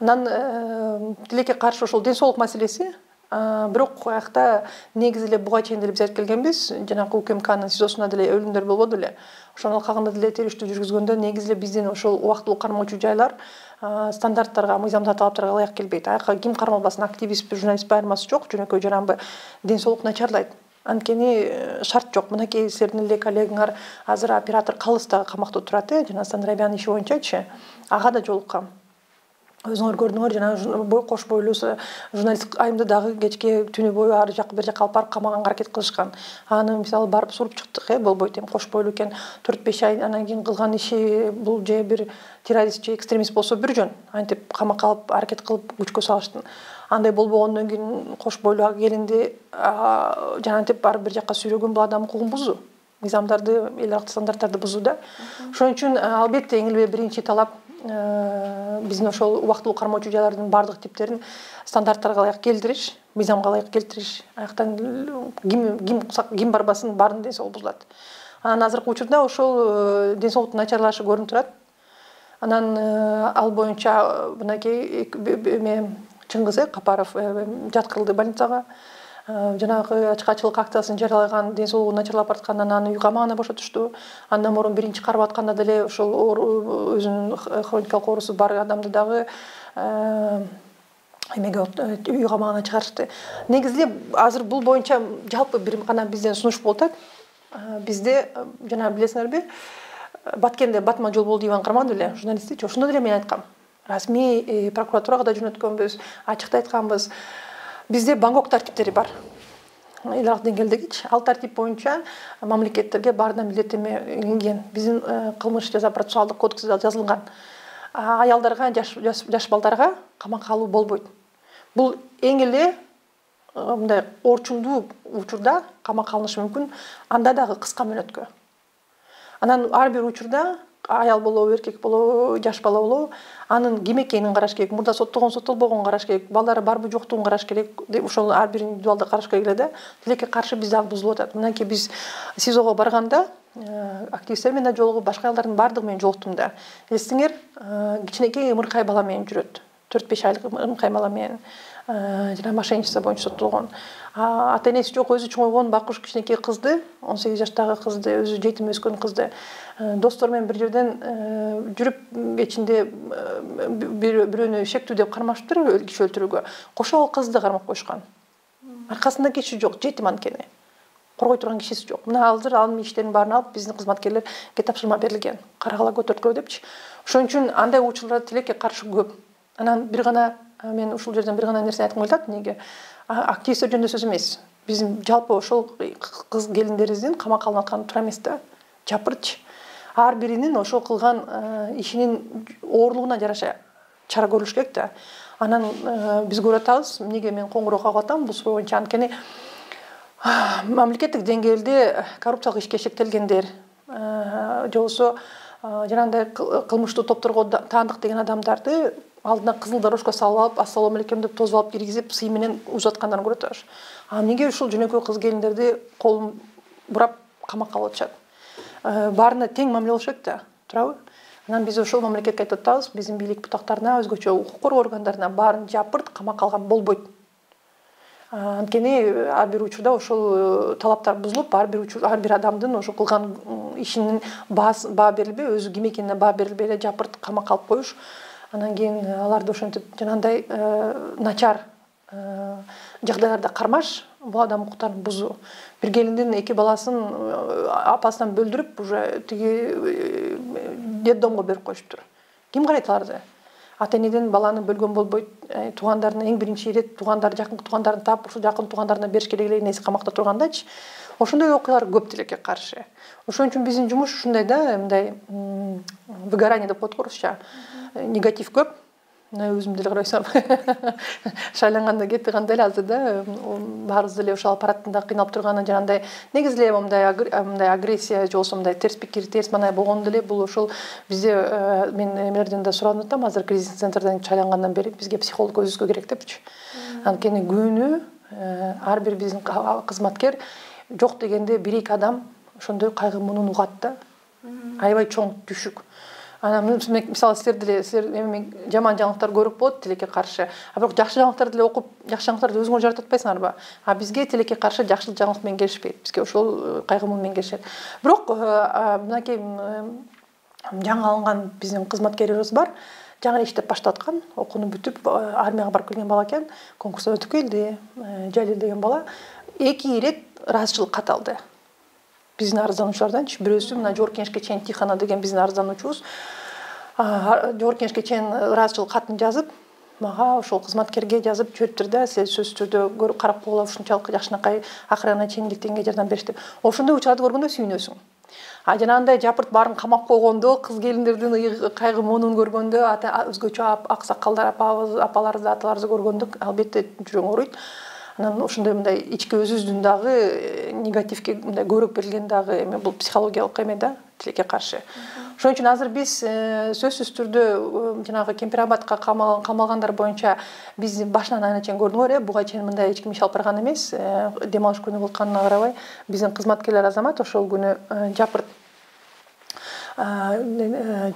Speaker 1: Анан тилекке каршы ошол ден соолук маселеси. Бирок аякта негизи эле буга чейин деле биз айтып келгенбиз, жанагы УКМКнын СИЗОсунда деле өлүмдөр болбоду эле. Ошонун алкагында деле териштирүү жүргүзгөндө негизи эле биздин ошол убактылуу кармоочу жайлар стандарттарга, мыйзамдаа талаптарга ылайык келбейт. Аяка ким кармалбасын, активистпи, журналистпи айырмасы жок, жөнөкөй жанагы ден соолук начарлайт. Анткени шарт жок. Мынакей силердин эле коллегаңар азыр оператор Калыста камакта турат, жана Сандрабиянын иши боюнчачы, ага да жолуккам. Өзүңөр көрдүңөр, жана кош бойлуу журналист айымды дагы кечке түнү бою ар жак бир жакка алып барып камаганга аракет кылышкан. Аны мисалы барып суруп чыктык, болбойт, кош бойлуу экен, 4-5 ай анан кийин кылган иши бул же бир террорист же экстремист болсо бир жөн, антип камакка алып аракет кылып күчкө салыштын. андай болбогондон кийин кош бойлуу келинди жанагынтип барып бир жакка сүйрөгөн бул адам укугун бузуу, мыйзамдарды, эл аралык стандарттарды бузуу да. Ошон үчүн албетте эң эле биринчи талап биздин ошол убактылуу кармоочу жайлардын баардык типтерин стандарттарга ылайык келтириш, мыйзамга ылайык келтириш. Аяктан ким барбасын баарынын ден соолугу бузулат. Анан азыркы учурда ошол ден соолуктун начарлашы көрүнүп турат. Анан ал боюнча мынакей Чыңгыз Капаров жаткырылды больницага. Жанагы ачкачылык акциясын жарыялаган, ден соолугу начарлап бараткандан аны үй камагына бошотушту. Андан мурун биринчи карып атканда деле ошол өзүнүн хроникалык оорусу бар адамды дагы эмеге үй камагына чыгарышты. Негизинде азыр бул боюнча жалпы бир гана бизден сунуш болуп атат. Бизде жана билесиңерби, Баткенде батма жол болду дийбен кармады беле журналистчи. Ошондо деле мен айткам. Расмий прокуратурага да жөнөткөнбүз, ачык айтканбыз. Бизде Бангкок тартиптери бар. Эл аралык деңгээлдегичи. Ал тартип боюнча мамлекеттерге баарына милдеттенген. Биздин кылмыш жаза процессуалдык кодексте жазылган. Аялдарга, жаш балдарга камакка алуу болбойт. Бул эң эле мындай орчундуу учурда камакка алынышы мүмкүн, анда дагы кыска мөөнөткө. Анан ар бир учурда аял болобу, эркек болобу, жаш бала болобу, анын ким экенин караш керек, мурда соттолгон, соттолбогонун караш керек, балдары барбы жоктугун караш керек. Ошол ар бир индивидуалдуу караш керек эле да. Тилекке каршы бизде ал бузулуп атат. Мынакей биз СИЗОго барганда активисттер менен жолугуп, башка аялдардын баардыгы менен жолуктум да. Элестеңер, кичинекей ымыркай бала менен жүрөт. 4-5 айлык ымыркай бала менен жана мошенничество боюнча соттолгон. Ата энеси жок, өзү чоңойгон бакуш кичинекей кызды, 18 жаштагы кызды, өзү жетим өскөн кызды достор менен бир жерден жүрүп кечинде бирөөнү шектүү деп кармашыптыр, киши өлтүрүүгө. Кошо ал кызды кармап коюшкан. Аркасында киши жок, жетим анткени. Коргой турган кишиси жок. Мына азыр анын иштерин баарын алып биздин кызматкерлерге тапшырма берилген. Карагыла көтөрткүлө депчи. Ошон үчүн андай учурлар тилекке каршы көп. Анан бир гана мен ушул жерден бир гана нерсе айткым келет. Неге? Активисттер жөнүндө сөз эмес. Биздин жалпы ошол кыз келиндерибиздин камакка алынып атканы туура эмес да. Жапырчы. Ар биринин ошол кылган ишинин оорлугуна жараша чара көрүлүш керек да. Анан биз көрүп атабыз, эмнеге мен коңгуроо кагып атам бул суроо боюнча, анткени мамлекеттик деңгээлде коррупциялык ишке шектелгендер, же болбосо жанагындай кылмыштуу топторго таандык деген адамдарды алдына кызыл дорожка салып алып, ассалам алейкум деп тосуп алып киргизип, сый менен узаткандан көрүп атабыз. Эмнеге ушул жөнөкөй кыз келиндерди колун бурап камакка алып атышат? Баарына тең мамиле болуш керек да, туурабы? Анан биз ошол мамлекетке айтып атабыз, биздин бийлик бутактарына, өзгөчө укук коргоо органдарына баарын жапырт камакка алган болбойт. Анткени ар бир учурда ошол талаптар бузулуп, ар бир адамдын ошол кылган ишинин баа берилбей, өзү ким экенине баа берилбей эле жапырт камакка алып коюш. Анан кийин аларды ошентип жанагындай начар жагдайларда кармаш, бул адам укуктарын бузуу. Бир келиндин 2 баласын апасынан бөлдүрүп, уже тиги детдомго берип коюшуптур. Ким карайт аларды? Ата энеден баланы бөлгөн болбойт. Туугандарына эң биринчи ирет туугандар, жакын туугандарын таап, ушул жакын туугандарына бериш керек эле, энеси камакта тургандачы. Ошондой окуялар көп тилекке каршы. Ошон үчүн биздин жумуш ушундай да, мындай выгорание деп коет го орусча. Негатив көп. Мына өзүм деле карайсам. Шайланганда кеткенде эле азыр да, баарыбыз деле ошол аппараттын кыйналып турганы, жанагындай негизи эле мындай агрессия, же болбосо мындай терс пикир, терс манай болгондо эле бул ошол бизде мен эмелерден да сурап атам, азыр кризис центрден шайлангандан бери бизге психолог өзүбүзгө керек депчи. Анткени күнү ар бир биздин кызматкер жок дегенде 1-2 адам ошондой кайгы муңун угат да. Аябай чоң түшүк. Анан мисалы силер жаман жаңылыктар көрүп болот тилекке каршы. Бирок жакшы жаңылыктарды деле окуп, жакшы жаңылыктарды өзүңөр жаратып атпайсыңарбы? Бизге тилекке каршы жакшы жаңылык менен келишпейт. Бизге ошол кайгы муң менен келишет. Бирок мынакей жаңы алынган биздин кызматкерибиз бар. Жаңы иштеп баштаткан, окууну бүтүп, армияга барып келген бала экен, конкурстан өтүп келди. Жалил деген бала 2 ирет ыраазычылык кат алды. Биздин арыздануучуларданчы бирөөсү мына Жогорку Кеңешке чейин Тихона деген биздин арыздануучубуз Жогорку Кеңешке чейин ыраазычылык катын жазып, мага ошол кызматкерге жазып жибериптир да, сиз сөзсүз түрдө карап койгула, ушунчалык жакшынакай акырына чейин иликтенге жардам бериш деп. Ошондой учурларды көргөндө сүйүнөсүң. Жанагындай жапырт баарын камап койгондо, кыз келиндердин кайгы муунун көргөндө, өзгөчө аксакалдар апаларыбызды, аталарыбызды көргөндө албетте жүрөгүң ооруйт. Анан ошондой мындай ички өзүбүздүн дагы негативге мындай көбүрөөк берилген дагы эме, бул психологиялык эме да, тилекке каршы. Ошон үчүн азыр биз сөзсүз түрдө жанагы Кемпир-Абадка камалгандар боюнча биз башынан аягына чейин көрдүңөр, буга чейин мындай эч ким иш алып барган эмес. Дем алыш күнү болутканына карабай, биздин кызматкерлер азамат ошол күнү жапырт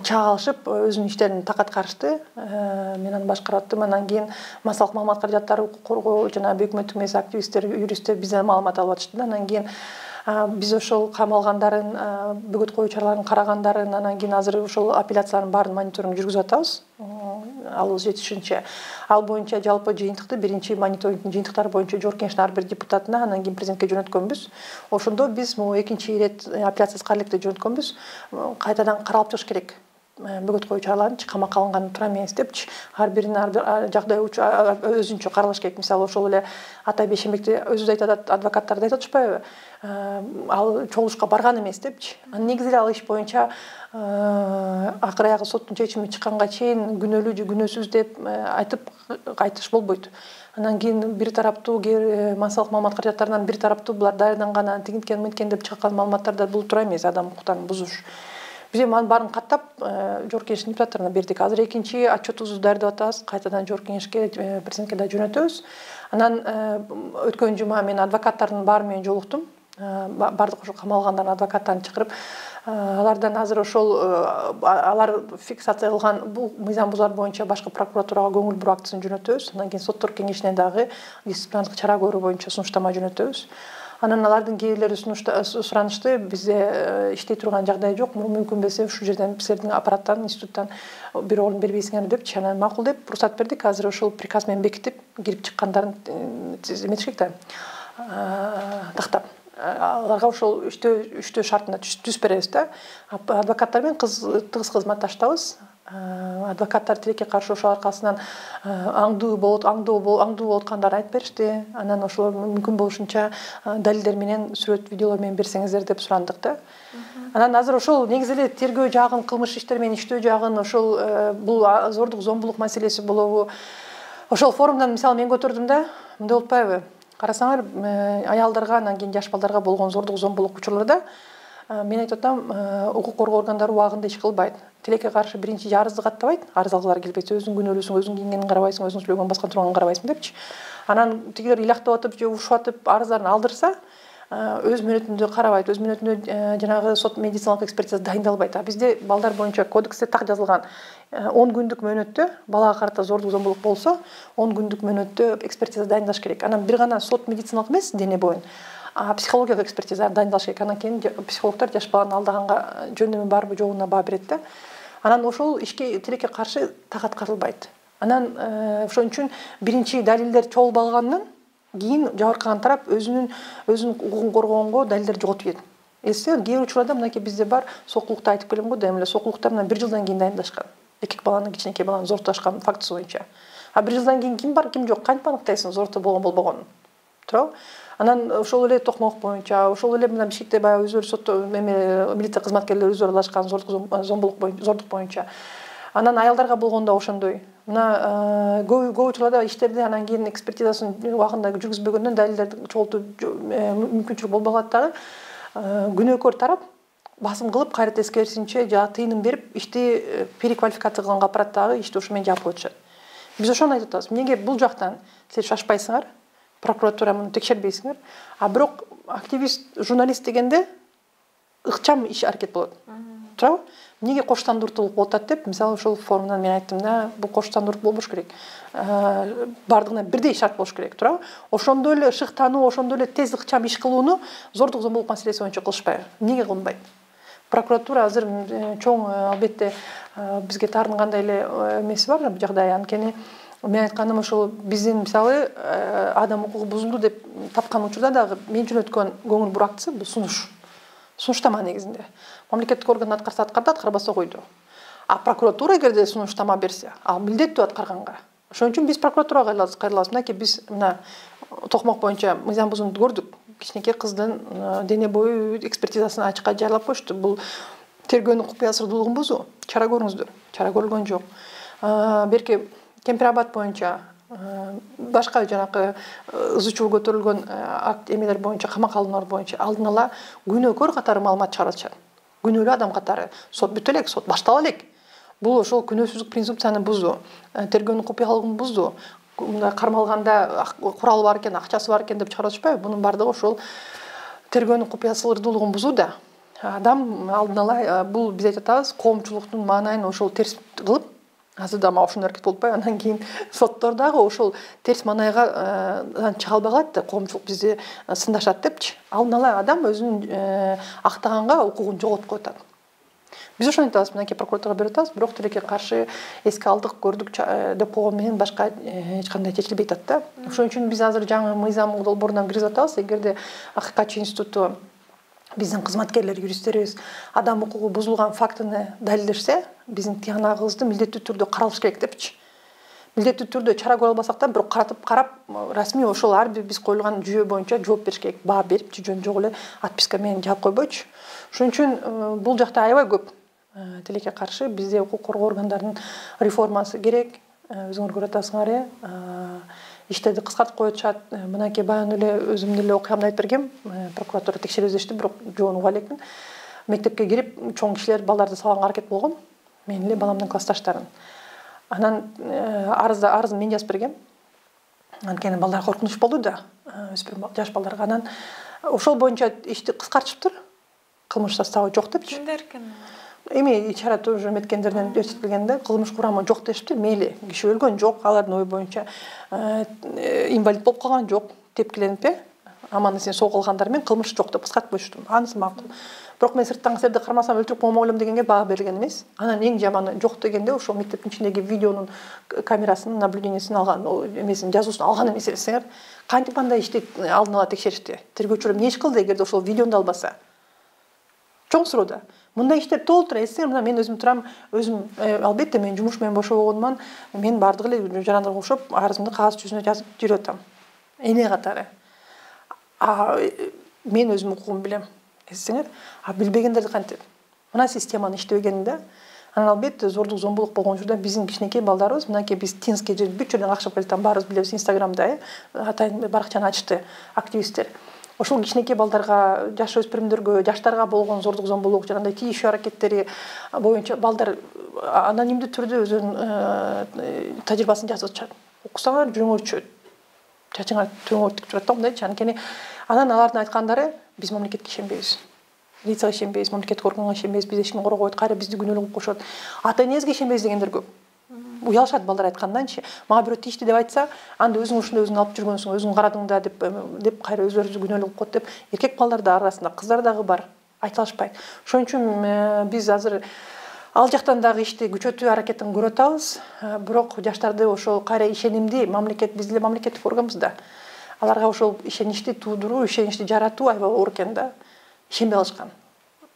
Speaker 1: чаалышып өзүнүн иштерин так аткарышты. Мен аны башкарып аттым. Андан кийин массалык маалымат каражаттары коргоо жана өкмөттүк эмес активисттер, юристтер бизден маалымат алып атышты. Андан кийин биз ошол камалгандарын, бөгөт коюу чараларын карагандарын, анан кийин азыр ошол апелляциялардын баарын мониторинг жүргүзүп атабыз. Алыбыз жетишинче. Ал боюнча жалпы жыйынтыкты биринчи мониторингдин жыйынтыктары боюнча Жогорку Кеңештин ар бир депутатына, анан кийин президентке жөнөткөнбүз. Ошондо биз экинчи ирет апелляциясыз кара электе жөнөткөнбүз. Кайтадан каралып чыгыш керек. Бөгөт коюу чараларын камакка алынган туура эмес депчи, ар биринин жагдай өзүнчө каралыш керек. Мисалы ошол эле Атай Бейшенбекти өзү айтат, адвокаттарды айтып атышпайбы? Ал чогулушка барган эмес депчи. Анын негизи ал иш боюнча акыр аягы соттун чечими чыкканга чейин күнөөлүү же күнөөсүз деп айтыш болбойт. Анан кийин бир тараптуу массалык маалымат каражаттарынан бир тараптуу булар даярданган, тигинткен мынткен деп чыккан маалыматтарда бул туура эмес, адам укуктарын бузуш. Биз эми анын баарын каттап Жогорку Кеңештин депутаттарына бердик. Азыр экинчи отчетубузду даярдап атабыз. Кайтадан Жогорку Кеңешке, президентке да жөнөтөбүз. Анан өткөн жума мен адвокаттардын баары менен жолуктум. Бардык ошол камалгандардын адвокаттарын чакырып, алардан азыр ошол алар фиксация кылган бул мыйзам бузуулар боюнча башкы прокуратурага көңүл буруу актысын жөнөтөбүз. Андан кийин соттор кеңешине дагы дисциплиналдык чара көрүү боюнча сунуштама жөнөтөбүз. Анан алардын кээ бирлери суранышты, бизде иштей турган жагдай жок, мүмкүн болсо ушул жерден силердин аппараттан, институттан бир орун бербейсиңерби депчи. Анан макул деп уруксат бердик. Азыр ошол приказ менен бекитип, кирип чыккандарын эметиш керек да, тактап. Аларга ошол үчтөө шартына түзүп беребиз да. Адвокаттар менен тыгыз кызматташтабыз. Адвокаттар тилекке каршы ошол аркасынан аңдуу болуп аткандарын айтып беришти. Анан ошол мүмкүн болушунча далилдер менен, сүрөт, видеолор менен берсеңиздер деп сурандык да. Анан азыр ошол негизи эле тергөө жагын, кылмыш иштери менен иштөө жагын, ошол бул зордук, зомбулук маселеси болобу? Ошол форумдан мисалы мен көтөрдүм да, мындай болуппайбы? Карасаңар, аялдарга, анан кийин жаш балдарга болгон зордук, зомбулук учурларда мен айтып атам, укук коргоо органдары убагында иш кылбайт. Тилекке каршы биринчи арызды каттабайт, арыз алгылары келбейт, өзүң күнөөлүүсүң, өзүң кийингениңди карабайсың, өзүң сүйлөгөн баскан турганын карабайсың депчи. Анан тигилер илактап атып же урушуп атып арыздарын алдырса, өз мөөнөтүндө карабайт, өз мөөнөтүндө жанагы сот медициналык экспертиза дайындалбайт. А бизде балдар боюнча кодексте так жазылган. 10 күндүк мөөнөттө балага карата зордук, зомбулук болсо, 10 күндүк мөөнөттө экспертиза дайындаш керек. Анан бир гана сот медициналык эмес, дене боюн, психологиялык экспертиза дайындалыш керек. Анан кийин психологдор жаш баланы алдаганга жөндөмү барбы, жогуна баа берет да. Анан ошол ишке тилекке каршы так аткарылбайт. Анан ошон үчүн биринчи далилдер чогулбагандан кийин жабыркаган тарап өзүнүн укугун коргогонго далилдер жоготуп кетет. Кээ бир учурларда мынакей бизде бар, сокулукта айтып келем го, демеле сокулуктар менен 1 жылдан кийин дайындашкан. Экек баланы, кичинекей баланы зортошкан фактысы боюнча. А 1 жылдан кийин ким бар, ким жок, кантип аныктайсың зортоо болгон болбогонун? Туурабы? Анан ошол эле Токмок боюнча, ошол эле мына Бишкекте баягы өздөрү сотто милиция кызматкерлери өздөрү аралашкан зомбулук боюнча. Анан аялдарга болгондо ошондой. Мына көп учурларда иштерди анан кийин экспертизасын убагында жүргүзбөгөндөн далилдерди чогултуу мүмкүнчүлүк болбой калат дагы. Күнөөкөр тарап басым кылып, кайра тескерисинче жана тыйным берип, ишти переквалификация кылганга апарат дагы, ишти ошо менен жаап коюшат. Биз ошону айтып атабыз. Эмнеге бул жактан силер шашпайсыңар? Прокуратура муну текшербейсиңер. А бирок активист, журналист дегенде ыкчам иш аракет болот. Туурабы? Эмнеге коштандыртуулук болуп атат деп, мисалы ошол форумдан мен айттым да, бул коштандыртуу болбош керек. Бардыгына бирдей шарт болуш керек, туурабы? Ошондой эле шыктануу, ошондой эле тез ыкчам иш кылууну зордук, зомбулук маселеси боюнча кылышпайбы? Эмнеге кылынбайт? Прокуратура азыр чоң албетте бизге таарынгандай эле эмеси бар, жагдай. Анткени мен айтканым ошол биздин мисалы адам укугу бузулду деп тапкан учурда дагы мен жөнөткөн көңүл буруу актысы бул сунуштама негизинде. Мамлекеттик орган аткарса аткарды, аткарбаса койду. А прокуратура эгерде сунуштама берсе, ал милдеттүү аткарганга. Ошон үчүн биз прокуратурага кайрылабыз. Мынакей биз мына Токмок боюнча мыйзам бузууну көрдүк. кичинекей кыздын дене бою экспертизасын ачыкка жарыялап коюшту. Бул тергөөнүн купуя сырдуулугун бузуу. Чара көрүңүздөр. Чара көрүлгөн жок. Берки Кемпир-Абад боюнча башка жанакы ызы-чуу көтөрүлгөн акт эмелер боюнча, камакка алууналар боюнча алдын ала күнөөкөр катары маалымат чыгарылышат. Күнөөлүү адам катары сот бүтө элек, сот баштала элек. Бул ошол күнөөсүзлүк принципцияны бузуу, тергөөнүн купуялыгын бузуу. Мындай кармалганда куралы бар экен, акчасы бар экен деп чыгарышпайбы? Бунун бардыгы ошол тергөөнүн купуя сырдуулугун бузуу да. Адам алдын ала бул биз айтып атабыз, коомчулуктун маанайын ошол терс кылып, азыр да мага ошондой аракет болуп атпайбы? Андан кийин соттор дагы ошол терс маанайга чыга албай калат да, коомчулук бизди сындашат депчи. Алдын ала адам өзүнүн актаганга укугун жоготуп атат. Биз ошону айтабыз, мынакей прокуратурага берип атабыз, бирок тилекке каршы эске алдык, көрдүк деп койгон менен башка эч кандай чечилбей атат да. Ошон үчүн биз азыр жаңы мыйзам долбоорунан киргизип атабыз. Эгерде Акыйкатчы институту биздин кызматкерлер, юристтерибиз адам укугу бузулган фактыны далилдешсе, биздин тыянагыбызды милдеттүү түрдө каралыш керек депчи. Милдеттүү түрдө чара көрө албасак да, бирок карап расмий ошол ар бир биз коюлган жүйө боюнча жооп бериш керек. Баа берип, жөн жок эле отписка менен жаап койбойчу. Ошон үчүн бул жакта аябай көп тилекке каршы бизде укук коргоо органдарынын реформасы керек. Өзүңөр көрүп атасыңар, иштерди кыскартып коюшат. Мынакей баягы эле өзүм деле окуямды айтып бергем. Прокуратура текшерип излешти, бирок жоон уга элекмин. Мектепке кирип, чоң кишилер балдарды салганга аракет болгон. Менин эле баламдын классташтарын. Анан арызын мен жазып бергем. Анткени балдар коркунуч болду да, өспүрүм жаш балдарга. Анан ошол боюнча ишти кыскартышыптыр. Кылмыш составы жок депчи.
Speaker 2: Кимдер экен?
Speaker 1: Эми чара тоже меткендерден көрсөтүлгөндө кылмыш курамы жок дешти. Мейли, киши өлгөн жок, алардын ою боюнча инвалид болуп калган жок, тепкиленип аман-эсен соо калгандар менен кылмыш жок деп кыскартып коюшту. Анысы макул. Бирок мен сырттан кисилерди кармасам өлтүрүп коймок элем дегенге баа берилген эмес. Анан эң жаманы жок дегенде ошол мектептин ичиндеги видеонун камерасынын наблюдениесин алган, эмесин жазуусун алган эмес элесиңер. Кантип андай ишти алдын ала текшеришти? Тергөөчүлөр эмне иш кылды эгерде ошол видеону албаса? Чоң суроо да. Мындай иштер толтура эсиңер, мына мен өзүм турам, албетте мен жумуш менен бошобогондуман, мен бардыгы эле жарандырга окшоп арызымды кагаз жүзүнө жазып жүрүп атам. Эне катары. Мен өзүм укугумду билем. Эсиңер, билбегендерди кантип? Мына системаны иштебегенде, анан албетте зордук зомбулук болгон учурда биздин кичинекей балдарыбыз, мынакей биз Тинский жер бүт жерден какшап келатат, баарыбыз билебиз, Инстаграмда атайын баракчаны ачты активисттер. Ошол кичинекей балдарга, жаш өспүрүмдөргө, жаштарга болгон зордук зомбулук, жанагындай тийишүү аракеттери боюнча балдар анонимдүү түрдө өзүнүн тажрыйбасын жазып атышат. Окусаңар жүрөңөр чөйт. Чачыңар төңөр тик турат да мындайчы. Анткени анан алардын айткандары биз мамлекетке ишенбейбиз. Милицияга ишенбейбиз, мамлекеттик органга ишенбейбиз, биз эч кимди коргобойт, кайра бизди күнөөлүү кылып коюшат. Ата-энеңизге ишенбейбиз дегендер көп. Уялышат балдар айтканданчы. Мага бирөө тийишти деп айтса, анда өзүң ушундай өзүң алып жүргөнсүң, өзүң карадың да деп кайра өзүлөрүбүздү күнөөлүү кылып коет деп эркек балдар да арасында, кыздар дагы бар. Айта алышпайт. Ошон үчүн биз азыр ал жактан дагы ишти күчөтүү аракетин көрүп атабыз. Бирок жаштарды ошол кайра ишенимди мамлекет, биз деле мамлекеттик органбыз да. Аларга ошол ишеничти туудуруу, ишеничти жаратуу аябай оор экен да. Ишенбей калышкан.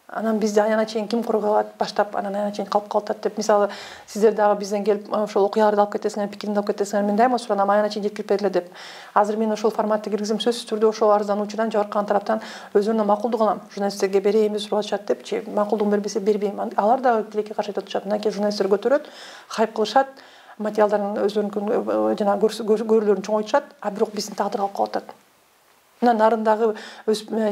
Speaker 1: Анан бизди аяна чейин ким коргой алат, баштап анан аяна чейин калып калат деп. Мисалы, сиздер дагы бизден келип ошол окуяларды алып кетесиңер, пикиримди алып кетесиңер, мен дайыма суранам, аяна чейин жеткирип бергиле деп. Азыр мен ошол форматты киргизем, сөзсүз түрдө ошол арыздануучудан, жабыркаган тараптан өзүнө макулдук алам. Журналисттерге берейинби сурап атышат депчи, макулдугун бербесе бербейм. Алар дагы тилекке каршы айтып атышат. Мынакей журналисттер көтөрөт, хайп кылышат, материалдарын өзлөрүнүн жана көрүүлөрүн чоңойтушат, а бирок биздин тагдыр калып калып атат. Мына нарындагы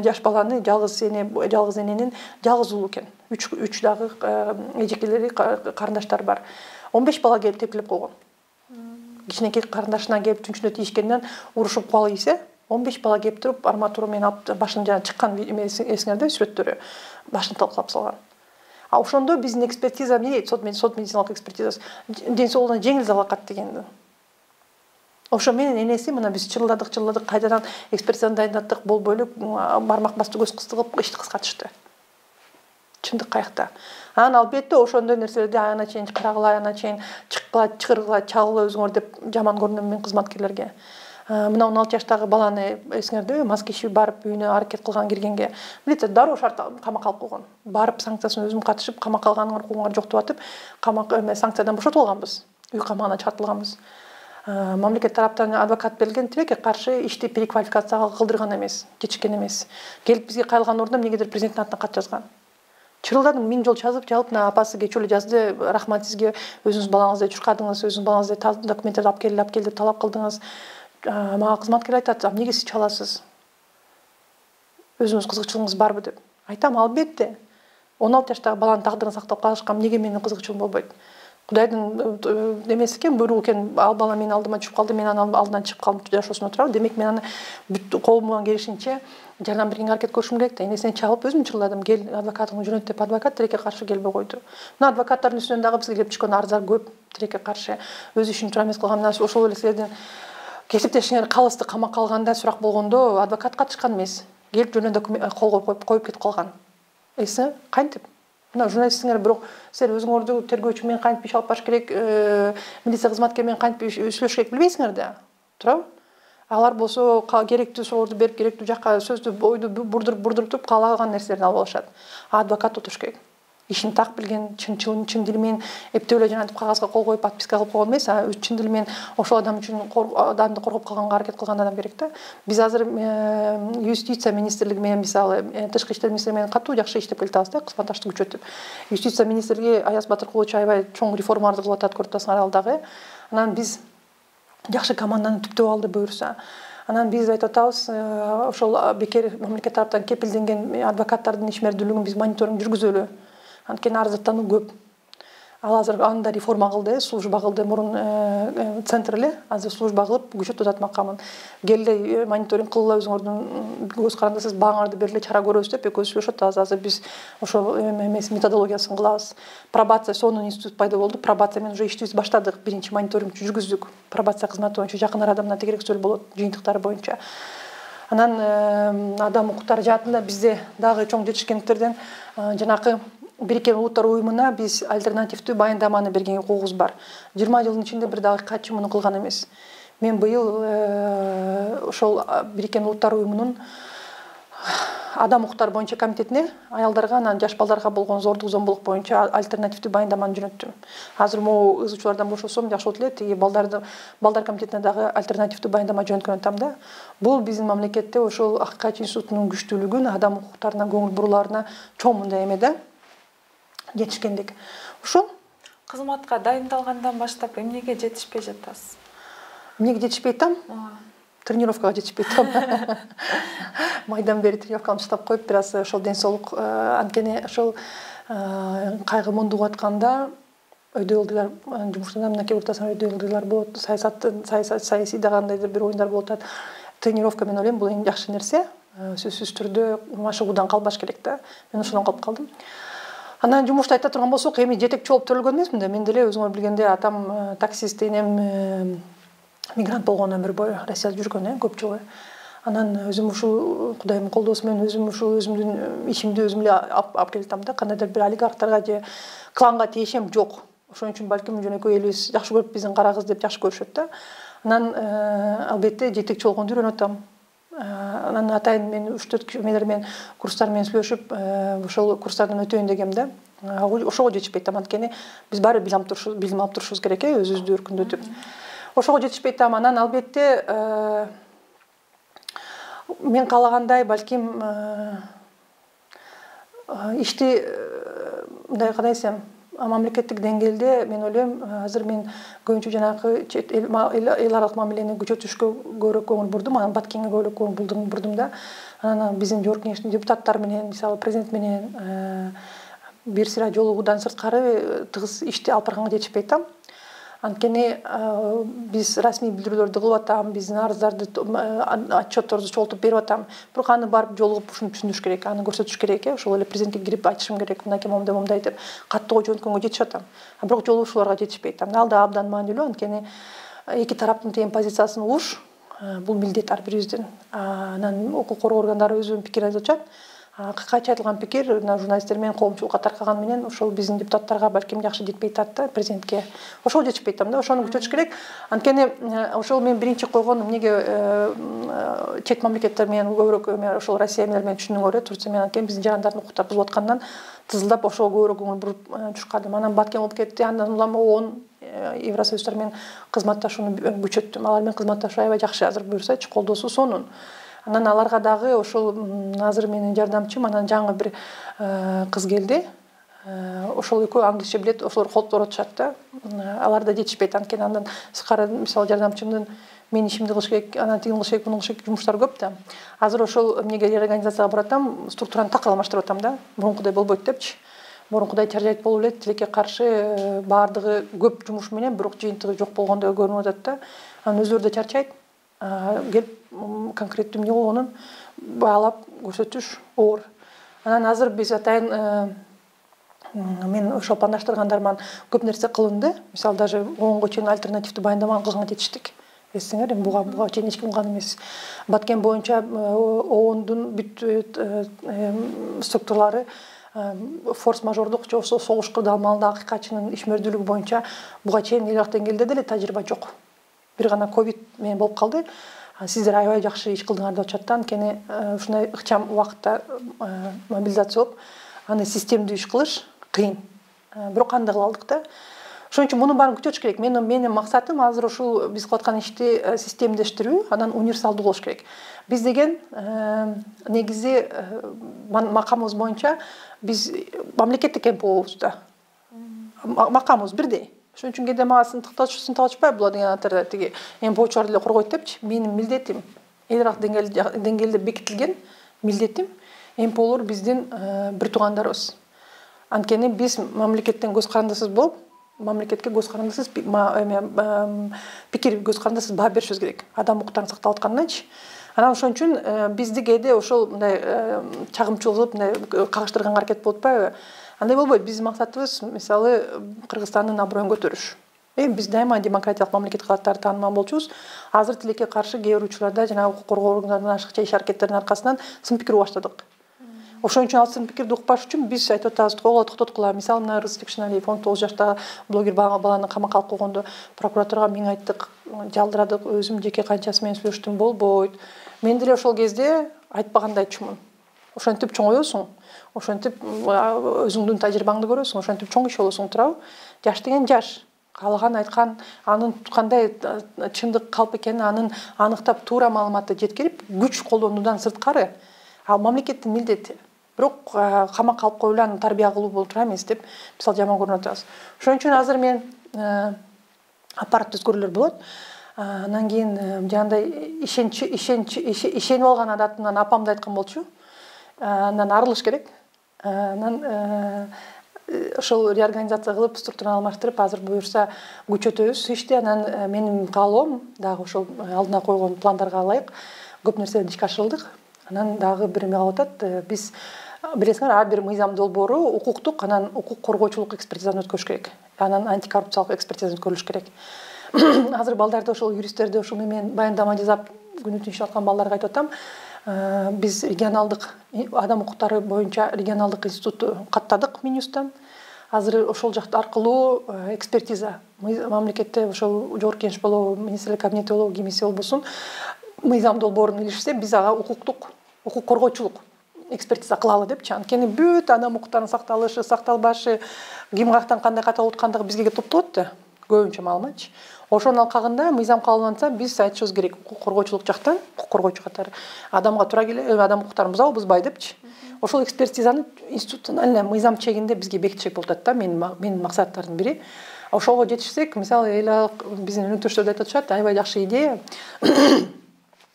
Speaker 1: жаш баланы жалгыз эненин жалгыз уулу экен. 3 дагы эжекелери, карындаштары бар. 15 бала келип тепкилеп койгон. Кичинекей карындашына келип түнчүнө тийишкенден урушуп куалы ийсе, 15 бала келип туруп арматура менен алып башын жана чыккан эсиңерде сүрөттөрү башын талкалап салган. А ошондо биздин экспертиза эмне дейт? Сот медициналык экспертизасы ден соолугуна жеңил залакат дегенди. Ошо менен энеси мына биз чылладык, кайдадан экспертизаны дайындаттык, болбой эле бармак басты көз кыстыгып ишти кыскартышты. Чындык каякта. Анан албетте ошондой нерселерди аяна чейин карагыла, аяна чейин чакыргыла, чагыла өзүңөр деп жаман көрүнөм мен кызматкерлерге. Мына 16 жаштагы баланы эсиңерде маскеши барып үйүнө аракет кылган киргенге милиция дароо шарт камакка алып койгон. Барып санкциясын өзүм катышып, камакка алган укугуңар жок деп атып, камак санкциядан бошотуп алганбыз. Үй камагына чыгартылганбыз. мамлекет тараптан адвокат берилген тилекке каршы ишти переквалификацияга кылдырган эмес, кечиккен эмес. Келип бизге кайрылган ордуна эмнегедир президенттин атына кат жазган. Чырылдадым, 1000 жол жазып, мына апасы кечээ эле жазды, рахмат сизге, өзүңүз балаңызды чуркадыңыз, өзүңүз балаңызды документтерди алып кел деп талап кылдыңыз. Мага кызматкер айтат, эмнеге сиз чаласыз? Өзүңүз кызыкчылыгыңыз барбы деп. Айтам, албетте. 16 жаштагы баланын тагдырын сактап калышкам, эмнеге менин кызыкчылыгым болбойт? Кудайдын немеси экен, буйругу экен, ал бала менин алдыма түшүп калды, мен анын алдынан чыгып калып жашоосуна отурам. Демек мен аны бүт колумдан келишинче жардам бергенге аракет кылышым керек да. Энесине чалып өзүм чырладым. Кел адвокатыңды жөнөт деп адвокат тилекке каршы келбей койду. Мына адвокаттардын үстүнөн дагы бизге келип түшкөн арыздар көп тилекке каршы. Өз ишин туура эмес кылган, ошол эле силердин кесиптешиңер калысты камакка алганда сурак болгондо адвокат катышкан эмес. Келип жөнүндө документ кол коюп кетип калган. Эсиңер кантип? Мына журналисттиңер, бирок силер өзүңөрдү тергөөчү менен кантип иш алып барыш керек, милиция кызматкери менен кантип сүйлөшүш керек билбейсиңер да. Туурабы? Алар болсо керектүү соолорду берип, керектүү жакка сөздү ойду бурдуруп туруп каалаган нерселерди алып алышат. Адвокат отуруш керек. Ишин так билген, чын дили менен эптеп эле жанагынтип кагазга кол коюп подписка кылып койгон эмес, чын дили менен ошол адам үчүн адамды коргоп калганга аракет кылган адам керек да. Биз азыр юстиция министрлиги менен, мисалы, тышкы иштер министрлиги менен катуу жакшы иштеп келатабыз да, кызматташтык күчөтүп. Юстиция министрлиги Аяз Батыркулович аябай чоң реформаларды кылып атат, көрүп атасыңар ал дагы. Анан биз жакшы команданы түптөп алды буюрса. Анан биз айтып атабыз, ошол бекер мамлекет тараптан кепилденген адвокаттардын ишмердүүлүгүн биз мониторинг жүргүзөлү. Анткени арыздаттануу көп. Ал азыр анда реформа кылды, служба кылды, мурун центр эле, азыр служба кылып күчөтүп атат макамын. Келди мониторинг кылгыла, өзүңөрдүн көз карандысыз бааңарды бергиле, чара көрөбүз деп экөөбүз сүйлөшүп атабыз. Азыр биз ошол методологиясын кылабыз. Пробация сонун институт пайда болду. Пробация менен уже иштебиз баштадык. Биринчи мониторинг жүргүздүк. Пробация кызматы боюнча жакын арада мына тегерек сөөл болот, жыйынтыктары боюнча. Анан адам укуктары жаатында бизде дагы чоң жетишкендиктерден жанакы Бириккен Улуттар уюмуна биз альтернативдүү баяндаманы берген укугубуз бар. 20 жылдын ичинде бир дагы каччы муну кылган эмес. Мен быйыл ошол Бириккен Улуттар уюмунун адам укуктары боюнча комитетине аялдарга, анан жаш балдарга болгон зордук зомбулук боюнча альтернативдүү баяндаманы жөнөттүм. Азыр могу ызычуулардан бошосом жакшы болот эле, тиги балдар комитетине дагы альтернативдүү баяндама жөнөткөн атам да. Бул биздин мамлекетте ошол АКК институтунун күчтүүлүгүн, адам укуктарына көңүл буруларына чоң мындай эме да. Жетишкендик. Ушул
Speaker 2: кызматка дайындалгандан баштап эмнеге жетишпей жатасыз?
Speaker 1: Эмнеге жетишпей атам? Тренировкага жетишпей атам. Майдан бери тренировканы таштап коюп, бир аз ошол ден соолук, анткени ошол кайгы мундук атканда өйдө ылдыйлар жумуштан мынакей уртасынан өйдө ылдыйлар болот, саясий да кандайдыр бир оюндар болуп атат. Тренировка мен ойлойм бул эң жакшы нерсе. Сөзсүз түрдө машыгуудан калбаш керек да. Мен ошондон калып калдым. Анан жумушта айта турган болсок, эми жетекчи болуп төрөлгөн эмесмин да. Мен деле өзүңөр билгендей атам таксист, энем мигрант болгон өмүр бою Россияда жүргөн, көп жыл. Анан өзүм ушул Кудайдын колдоосу менен өзүм ушул өзүмдүн ишимди өзүм эле алып келатам да. Кандайдыр бир олигархтарга же кланга тиешем жок. Ошон үчүн балким жөнөкөй элибиз жакшы көрүп биздин кара кыз деп жакшы көрүшөт да. Анан албетте жетекчи болгонду үйрөнүп атам. Анан атайын мен 3-4 эмелер менен курстар менен сүйлөшүп, ошол курстардан өтөйүн дегем да. Ошого жетишпей атам, анткени биз баары билим алып турушубуз керек, өзүбүздү өркүндөтүп. Ошого жетишпей атам. Анан албетте мен каалагандай балким ишти мындай кандай десем, мамлекеттик деңгээлде мен ойлойм, азыр мен көбүнчө жанагы эл аралык мамилени күчөтүшкө көбүрөөк көңүл бурдум, анан Баткенге көбүрөөк көңүл бурдум да. Анан биздин жогорку кеңештин депутаттары менен, мисалы президент менен бир сыйра жолугуудан сырткары тыгыз ишти алып барганга жетишпей атам. Анткени биз расмий билдирүүлөрдү кылып атам, биздин арыздарды, отчетторду чогултуп берип атам. Бирок аны барып жолугуп ушуну түшүндүрүш керек, аны көрсөтүш керек, ошол эле президентке кирип айтышым керек, мынакей момундай деп каттоо жөнөткөнгө жетишип атам. Бирок жолугушууларга жетишпей атам. Ал да абдан маанилүү, анткени эки тараптын тең позициясын угуш бул милдет ар бирибиздин. Анан укук коргоо органдары өзүнүн пикирин айтып атышат. Акыйкатчы айтылган пикир журналисттер менен коомчулукка таркаган менен ошол биздин депутаттарга балким жакшы жетпей атат да, президентке. Ошол жетишпей атам да, ошону күчөтүш керек. Анткени ошол мен биринчи койгон эмнеге чет мамлекеттер менен көбүрөөк ошол Россия менен түшүнгөнгө көрө Турция менен анткени биздин жарандардын укуктары бузулуп аткандан тызылдап ошого көбүрөөк көңүл буруп жүрүшкадым. Анан баткен болуп кетти. Андан улам ООН Евросоюздар менен кызматташууну күчөттүм. Алар менен кызматташуу аябай жакшы азыр буюрсачы, колдоосу сонун. Анан аларга дагы ошол азыр менин жардамчым, анан жаңы бир кыз келди. Ошол экөө англисче билет, ошолор колдоп атышат да. Алар да жетишпейт, анткени андан сырткары мисалы жардамчымдын мен ишимди кылыш керек, анан тигин кылыш керек, муну кылыш керек жумуштар көп да. Азыр ошол эмнеге реорганизацияга баратам, структураны так алмаштырып атам да. Мурункудай болбойт депчи. Мурункудай чаржайт болуп элек, тилекке каршы баардыгы көп жумуш менен бирок жыйынтыгы жок болгондой көрүнүп атат да. Анан өзүлөрү да чарчайт. Келип конкреттүү эмне болгонун баалап көрсөтүш оор. Анан азыр биз атайын мен ошол пландаштыргандарыман көп нерсе кылынды. Мисалы даже ООНго чейин альтернативдүү баяндама кылганга жетиштик. Эсиңер, эми буга чейин эч ким кылган эмес. Баткен боюнча ООНдун бүт структуралары форс-мажордук же согуш кырдаалмалында акыйкатчынын ишмердүүлүгү боюнча буга чейин эл деңгээлде деле тажрыйба жок. Бир гана ковид менен болуп калды. Сиздер аябай жакшы иш кылдыңар деп атышат да. Анткени ушундай ыкчам убакытта мобилизация болуп, аны системдүү иш кылыш кыйын. Бирок аны да кыла алдык да. Ошон үчүн мунун баарын күчөтүш керек. Менин максатым азыр ушул биз кылып аткан ишти системдештирүү, анан универсалдуу болуш керек. Биз деген негизи макамыбыз боюнча биз мамлекеттик МПОбуз да. Макамыбыз бирдей. Ошон үчүн кээде мага сынталышпай була деген атары тиги МПОчулар деле коргойт депчи. Менин милдетим эл аралык деңгээлде бекитилген милдетим МПОлор биздин бир туугандарыбыз. Анткени биз мамлекеттен көз карандысыз болуп, мамлекетке көз карандысыз пикир көз карандысыз баа беришибиз керек. Адам укуктарын сакталып атканынчы. Анан ошон үчүн бизди кээде ошол мындай чагымчылык, мындай кагыштырганга аракет болуп атпайбы? Андай болбойт. Биздин максатыбыз мисалы Кыргызстандын аброюн көтөрүш. Биз дайыма демократиялык мамлекет катары таанымал болчубуз. Азыр тилекке каршы кээ бир учурларда жана укук коргоо органдарынын ашыкча иш аракеттеринин аркасынан сын пикир угаштадык. Ошон үчүн ал сын пикирди укпаш үчүн биз айтып атабыз, токтоткула. Мисалы мына Рыс Текшиналиев 19 жаштагы блогер баланы камакка алып койгондо прокуратурага миң айттык, жалдырадык, өзүм жеке канчасы менен сүйлөштүм, болбойт. Мен деле ошол кезде айтпагандайчумун. Ошентип чоңоесуң. Ошентип өзүңдүн тажрыйбаңды көрөсүң, ошентип чоң киши болосуң, туурабы? Жаш деген жаш. Каалаган айткан, анын кандай чындык калп экенин анын аныктап туура маалыматты жеткирип, күч колдонуудан сырткары ал мамлекеттин милдети. Бирок камакка алып коюп эле аны тарбия кылуу болуп тура эмес деп мисалы жаман көрүнүп атабыз. Ошон үчүн азыр мен аппарат өзгөрүүлөр болот. Анан кийин жандай ишенип алган адатымдан апамды айткан болчу. Андан арылыш керек. Анан ошол реорганизация кылып, структураны алмаштырып, азыр буюрса күчөтөбүз ишти. Анан менин каалоом дагы ошол алдына койгон пландарга ылайык көп нерселерди ишке ашырылдык. Анан дагы бир эме калып атат. Биз билесиңер, ар бир мыйзам долбоору укуктук, анан укук коргоочулук экспертизадан өткөрүш керек. Анан антикоррупциялык экспертизадан өткөрүлүш керек. Азыр балдарды ошол юристтерди ошол менен баяндама жасап күнү түн иштеп аткан балдарга айтып атам. Биз регионалдык адам укуктары боюнча регионалдык институтту каттадык Минюстан. Азыр ошол жакта аркылуу экспертиза мамлекетте ошол жогорку кеңеш болобу, министрлер кабинети болобу, кимиси болбосун, мыйзам долбоорун илишсе, биз ага укук коргоочулук экспертиза кылалы депчи. Анткени бүт адам укуктарынын сакталышы, сакталбашы, ким каяктан кандай ката болуп аткандыгы бизге келип топтолот да, көбүнчө маалыматчы. Ошонун алкагында мыйзам кабылданса, биз айтышыбыз керек укук коргоочулук жактан, укук коргоочу катары адамга туура келе, адам укуктарын бузабы, бузбай депчи. Ошол экспертизаны институционально мыйзам чегинде бизге бекитишек болуп атат да, менин максаттардын бири. Ошого жетишсек, мисалы биздин өнөктөштөр айтып атышат, аябай жакшы идея.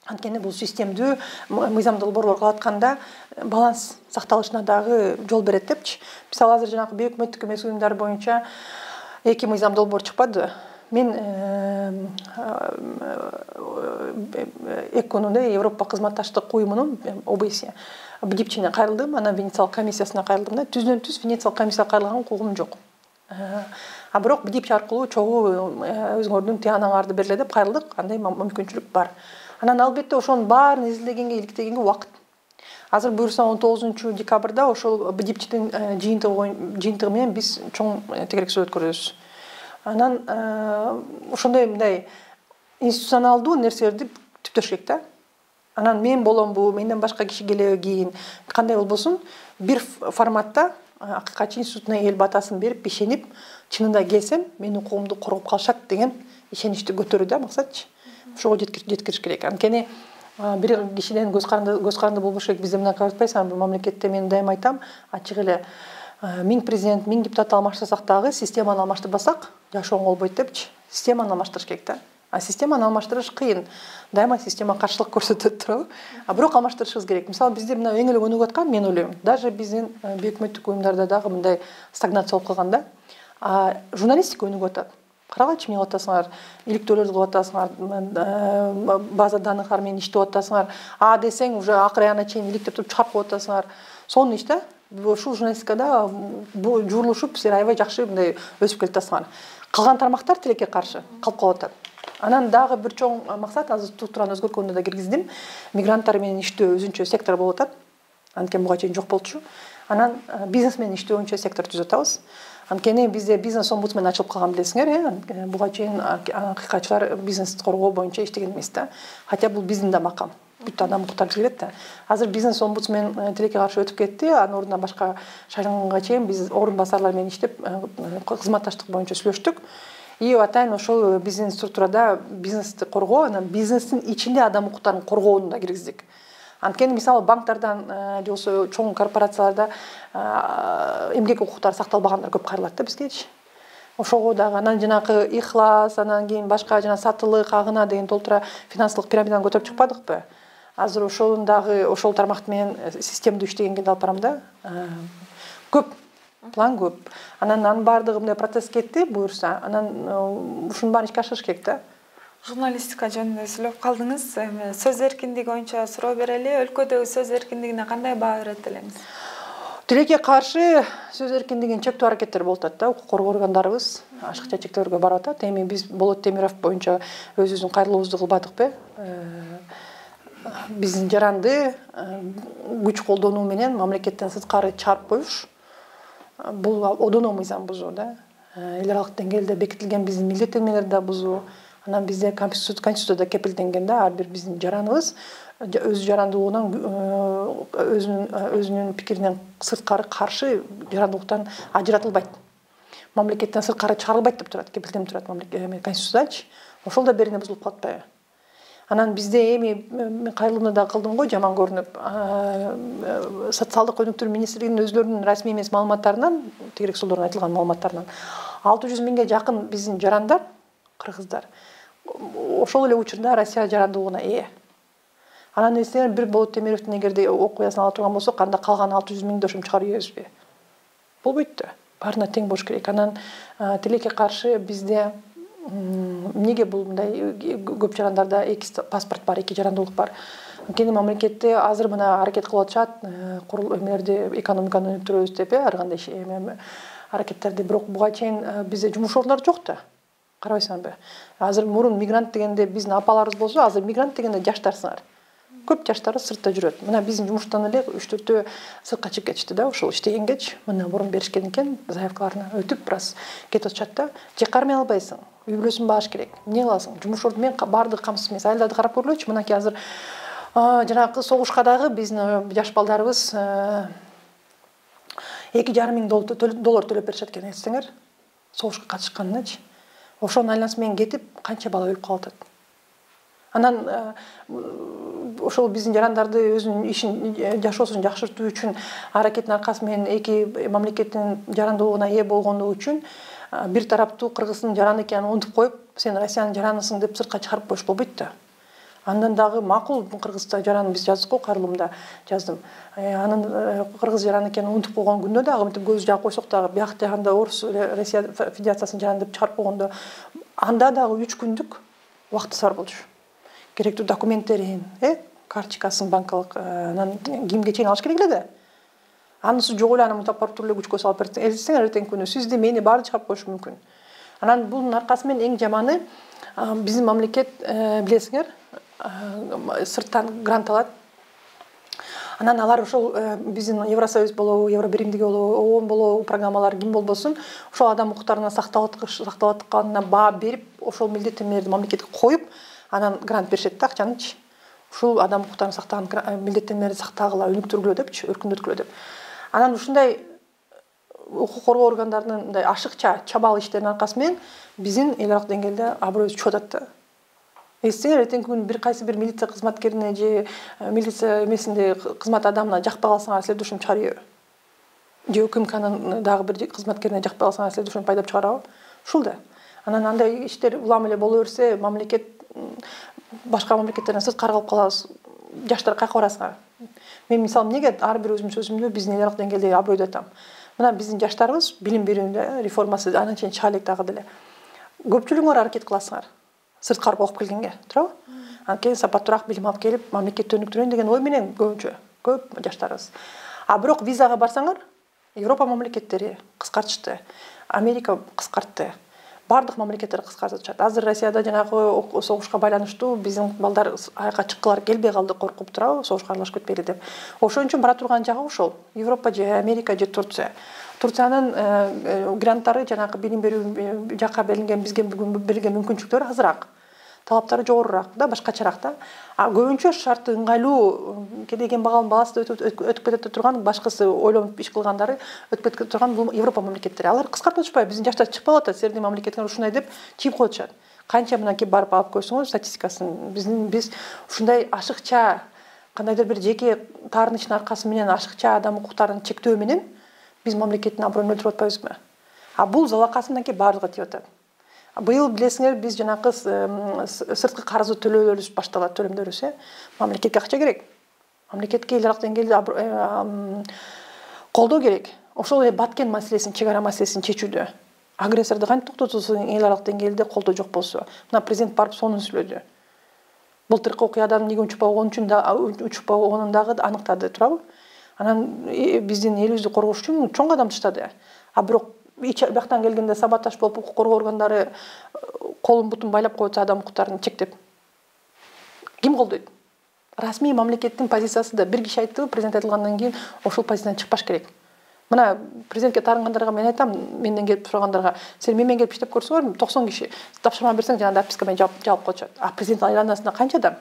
Speaker 1: Анткени бул системдүү мыйзам долбоорлор кылып атканда баланс сакталышына дагы жол берет депчи. Мисалы азыр жанагы бейөкмөттүк эмес уюмдар боюнча 2 мыйзам долбоор чыкпады. Мен ЭКОнун Европа кызматташтык уюмунун ОБСЕ БДИПчине кайрылдым, анан Венециялык комиссиясына кайрылдым да. Түздөн-түз Венециялык комиссияга кайрылган укугум жок. Бирок БДИП аркылуу чогуу өзүңөрдүн тыянаңарды бергиле деп кайрылдык. Андай мүмкүнчүлүк бар. Анан албетте ошонун баарын изилдегенге, иликтегенге убакыт. Азыр буюрса 19 декабрда ошол БДИПчтин жыйынтыгы менен биз чоң тегерек сөз өткөрөбүз. Анан ошондой мындай институционалдуу нерселерди түптөш керек да. Анан мен боломбу, менден башка киши келеби кийин, кандай болбосун, бир форматта Акыйкатчы институтуна эл батасын берип, ишенип, чынында келсем, менин укугумду коргоп калышат деген ишеничти көтөрүү да максатчы. Ошого жеткириш керек. Анткени бир кишиден көз каранды болбош керек. Бизде мына айтпайсыңарбы, мамлекетте мен дайыма айтам, ачык эле 1000 президент, 1000 депутат алмаштырсак дагы, системаны алмаштырбасак жашоо оңой болбойт депчи. Системаны алмаштырыш керек да. А системаны алмаштырыш кыйын. Дайыма система каршылык көрсөтөт туурабы. Бирок алмаштырышыбыз керек. Мисалы бизде мына эң эле өнүгүп аткан, мен ойлойм, даже биздин өкмөттүк уюмдарда дагы мындай стагнация болуп калган да. Журналистика өнүгүп атат. Карагачы, эмне кылып атасыңар, иликтөөлөрдү кылып атасыңар, база данныхар менен иштеп атасыңар. Десең уже акыр аягына чейин иликтеп туруп чыгарып коюп атасыңар. Сонун иш да. Ушул журналистикада журулушуп, силер аябай жакшы мындай өсүп келатасыңар. Калган тармактар тилекке каршы калып калып атат. Анан дагы бир чоң максат, азыр структураны өзгөрткөндө да киргиздим. Мигранттар менен иштөө өзүнчө сектор болуп атат. Анткени буга чейин жок болчу. Анан бизнес менен иштөө боюнча сектор түзүп атабыз. Анткени бизде бизнес омбудсмен ачылып калган, билесиңер, буга чейин акыйкатчылар бизнести коргоо боюнча иштеген эмес да. Хотя бул биздин да макам. Бүт адам укуктар келет да. Азыр бизнес омбудсмен тилекке каршы өтүп кетти. Анын ордуна башка шайланганга чейин биз орун басарлар менен иштеп, кызматташтык боюнча сүйлөштүк. И атайын ошол биздин структурада бизнести коргоо, анан бизнестин ичинде адам укуктарын коргоону да киргиздик. Анткени мисалы банктардан же болбосо чоң корпорацияларда эмгек укуктары сакталбагандар көп кайрылат да бизгечи. Ошого дагы анан жанагы ихлас, анан кийин башка жана сатылык, агына деген толтура финансылык пирамиданы көтөрүп чыкпадыкпы? Азыр ошонун дагы ошол тармак менен системдүү иштегенге алып барам да. Көп план көп. Анан баардыгы мындай процесс кетти, буюрса, анан ушунун баарын ишке ашырыш керек да.
Speaker 2: Журналистика жөнүндө сүйлөп калдыңыз. Сөз эркиндиги боюнча суроо берели. Өлкөдөгү сөз эркиндигине кандай баа берет элеңиз?
Speaker 1: Тилекке каршы сөз эркиндигин чектөө аракеттери болуп атат да. Укук коргоо органдарыбыз ашыкча чектөөлөргө барып атат. Эми биз Болот Темиров боюнча өзүбүздүн кайрылуубузду кылбадыкпы? Биздин жаранды күч колдонуу менен мамлекеттен сырткары чыгарып коюш бул одоно мыйзам бузуу да. Эл аралык деңгээлде бекитилген биздин милдеттенмелерди да бузуу. Анан бизде конституцияда кепилденген да, ар бир биздин жараныбыз өз жарандуулугунан өзүнүн пикиринен сырткары каршы жарандуулуктан ажыратылбайт. Мамлекеттен сырткары чыгарылбайт деп турат, кепилденип турат конституциядачы. Ошол да берине бузулуп калат атпайбы? Анан бизде эми мен кайрылуумда да кылдым го, жаман көрүнүп, социалдык өнүктүрүү министрлигинин өзлөрүнүн расмий эмес маалыматтарынан, тегерек солдордун айтылган маалыматтарынан 600 миңге жакын биздин жарандар, кыргыздар ошол эле учурда Россия жарандуулугуна ээ. Анан эсиңер бир Болот Темировдун эгерде окуясын ала турган болсок, анда калган 600 миңди ошом чыгарып ийебизби? Болбойт да. Баарына тең болуш керек. Анан тилекке каршы бизде эмнеге бул мындай көп жарандарда эки паспорт бар, эки жарандуулук бар. Анткени мамлекетте азыр мына аракет кылып атышат, экономиканы өнүктүрөбүз деп, ар кандай аракеттерди, бирок буга чейин бизде жумуш ордунары жок да. Карабайсыңарбы? Азыр мурун мигрант дегенде биздин апаларыбыз болсо, азыр мигрант дегенде жаштарсыңар. Көп жаштары сыртта жүрөт. Мына биздин жумуштан эле 3-4 сыртка чыгып кетишти да, ошол иштегенгечи. Мына мурун беришкен экен, заявкаларына өтүп, бираз кетип атышат да. Же кармай албайсың. Үй бүлөсүн багыш керек. Эмне кыласың? Жумуш орду менен баардыгы камсыз эмес. Айылдарды карап көргүлөчү. Мынакей азыр жанагы согушка дагы биздин жаш балдарыбыз 2,5 миң доллар төлөп беришет экен, эстеңер. Согушка катышканыначы. Ошонун айланасы менен кетип, канча бала өлүп калып атат. Анан ошол биздин жарандарды өзүнүн ишин, жашоосун жакшыртуу үчүн аракеттин аркасы менен эки мамлекеттин жарандуулугуна ээ болгондугу үчүн бир тараптуу кыргыздын жараны экенин унутуп коюп, сен Россиянын жаранысың деп сыртка чыгарып коюш болбойт да. Андан дагы макул кыргызда жараны биз жаздык го, кайрылуумда жаздым. Анын кыргыз жараны экенин унутуп койгон күндө дагы мынтип көз жаап койсок дагы, бияк жагында орус Россия Федерациясынын жараны деп чыгарып койгондо, анда дагы 3 күндүк убакыты сар болчу. Керектүү документтерин, карточкасын банкалык, анан кимге чейин алыш керек эле да. Анысы жок эле, аны мынтип барып туруп эле күчкө салып берсең, элестеңер эртеңки күнү сизди, мени баары чыгарып коюшу мүмкүн. Анан бунун аркасы менен эң жаманы биздин мамлекет, билесиңер, сырттан грант алат. Анан алар ошол биздин Евросоюз болобу, Евробиримдиги болобу, ООН болобу программалар ким болбосун ошол адам укуктарына сакталып атканына баа берип, ошол милдеттенмелерди мамлекетке коюп, анан грант беришет да, акчанычы. Ушул адам укуктарын сактаган милдеттенмелерди сактагыла, өнүктүргүлө депчи, өркүндөткүлө деп. Анан ушундай укук коргоо органдарынын мындай ашыкча чабал иштеринин аркасы менен биздин эл аралык деңгээлде аброюбуз чыгып атат да. Эстеңер, эртеңки күнү бир кайсы бир милиция кызматкерине же милиция эмесинде кызмат адамына жакпай калсаңар, силерди ушинтип чыгарыбы? Же УКМКнын дагы бир кызматкерине жакпай калсаңар, силерди ушинтип пайдап чыгарабы? Ушул да. Анан андай иштер улам эле боло берсе, мамлекет башка мамлекеттерден сырт каралып калабыз. Жаштар кайка барасыңар? Мен мисалы эмнеге ар бир өзүмдүн сөзүмдө биздин эл аралык деңгээлде абройду айтам. Мына биздин жаштарыбыз билим берүүнүн реформасы анан чейин чыга элек дагы деле. Көпчүлүгүңөр аракет кыласыңар. Сырт карап окуп келгенге, туурабы? Анткени сапаттуураак билим алып келип, мамлекетти өнүктүрөйүн деген ой менен көп жаштарыбыз. А бирок визага барсаңар, Европа мамлекеттери кыскартышты, Америка кыскартты. Бардык мамлекеттер кыскартышат. Азыр Россияда жанагы согушка байланыштуу биздин балдар айга чыккылары келбей калды, коркуп, туурабы? Согушка аралашып кетпейли деп. Ошон үчүн бара турган жагы ошол. Европа же Америка же Турция. Турциянын гранттары жанагы билим берүү жакка берилген бизге берилген мүмкүнчүлүктөр азыраак. Талаптары жогорураак да, башкачараак да. А көбүнчө шарты ыңгайлуу кедейген багалын баласы өтүп кетет турган, башкысы ойлонуп иш кылгандары өтүп кетет турган бул Европа мамлекеттери. Алар кыскартып атышпайбы? Биздин жаштар чыкпай атат, силердин мамлекетиңер ушундай деп чийип коюп атышат. Канча мынакей барып алып көрсөңөр статистикасын, биз ушундай ашыкча кандайдыр бир жеке таарынычтын аркасы менен ашыкча адам укуктарын чектөө менен биз мамлекеттин аброюн өлтүрүп атпайбызбы? А бул залакасы мынакей баардыгы тийип атат. Быйыл билесиңер, биз жанагы сырткы карызды төлөөлөрүбүз башталат, төлөмдөрүбүз, мамлекетке акча керек. Мамлекетке эл аралык деңгээлде колдоо керек. Ошол эле Баткен маселесин, чек ара маселесин чечүүдө. Агрессорду кантип токтотосуң эл аралык деңгээлде колдоо жок болсо? Мына президент барып сонун сүйлөдү. Былтыркы окуядан эмнеге учпагонун дагы аныктады, туурабы? Анан биздин элибизди коргош үчүн чоң кадам таштады. А бирок бияктан келгенде саботаж болуп, укук коргоо органдары колун бутун байлап коюп атса, адам укуктарын чектеп. Ким колдойт? Расмий мамлекеттин позициясы да бир киши айтты, президент айтылгандан кийин ошол позициядан чыкпаш керек. Мына президентке таарынгандарга мен айтам, менден келип сурагандарга, сен менен келип иштеп көрсөңөр, 90 киши тапшырма берсең, жанагы отписка менен жаап коюшат. А президент айланасында канча адам?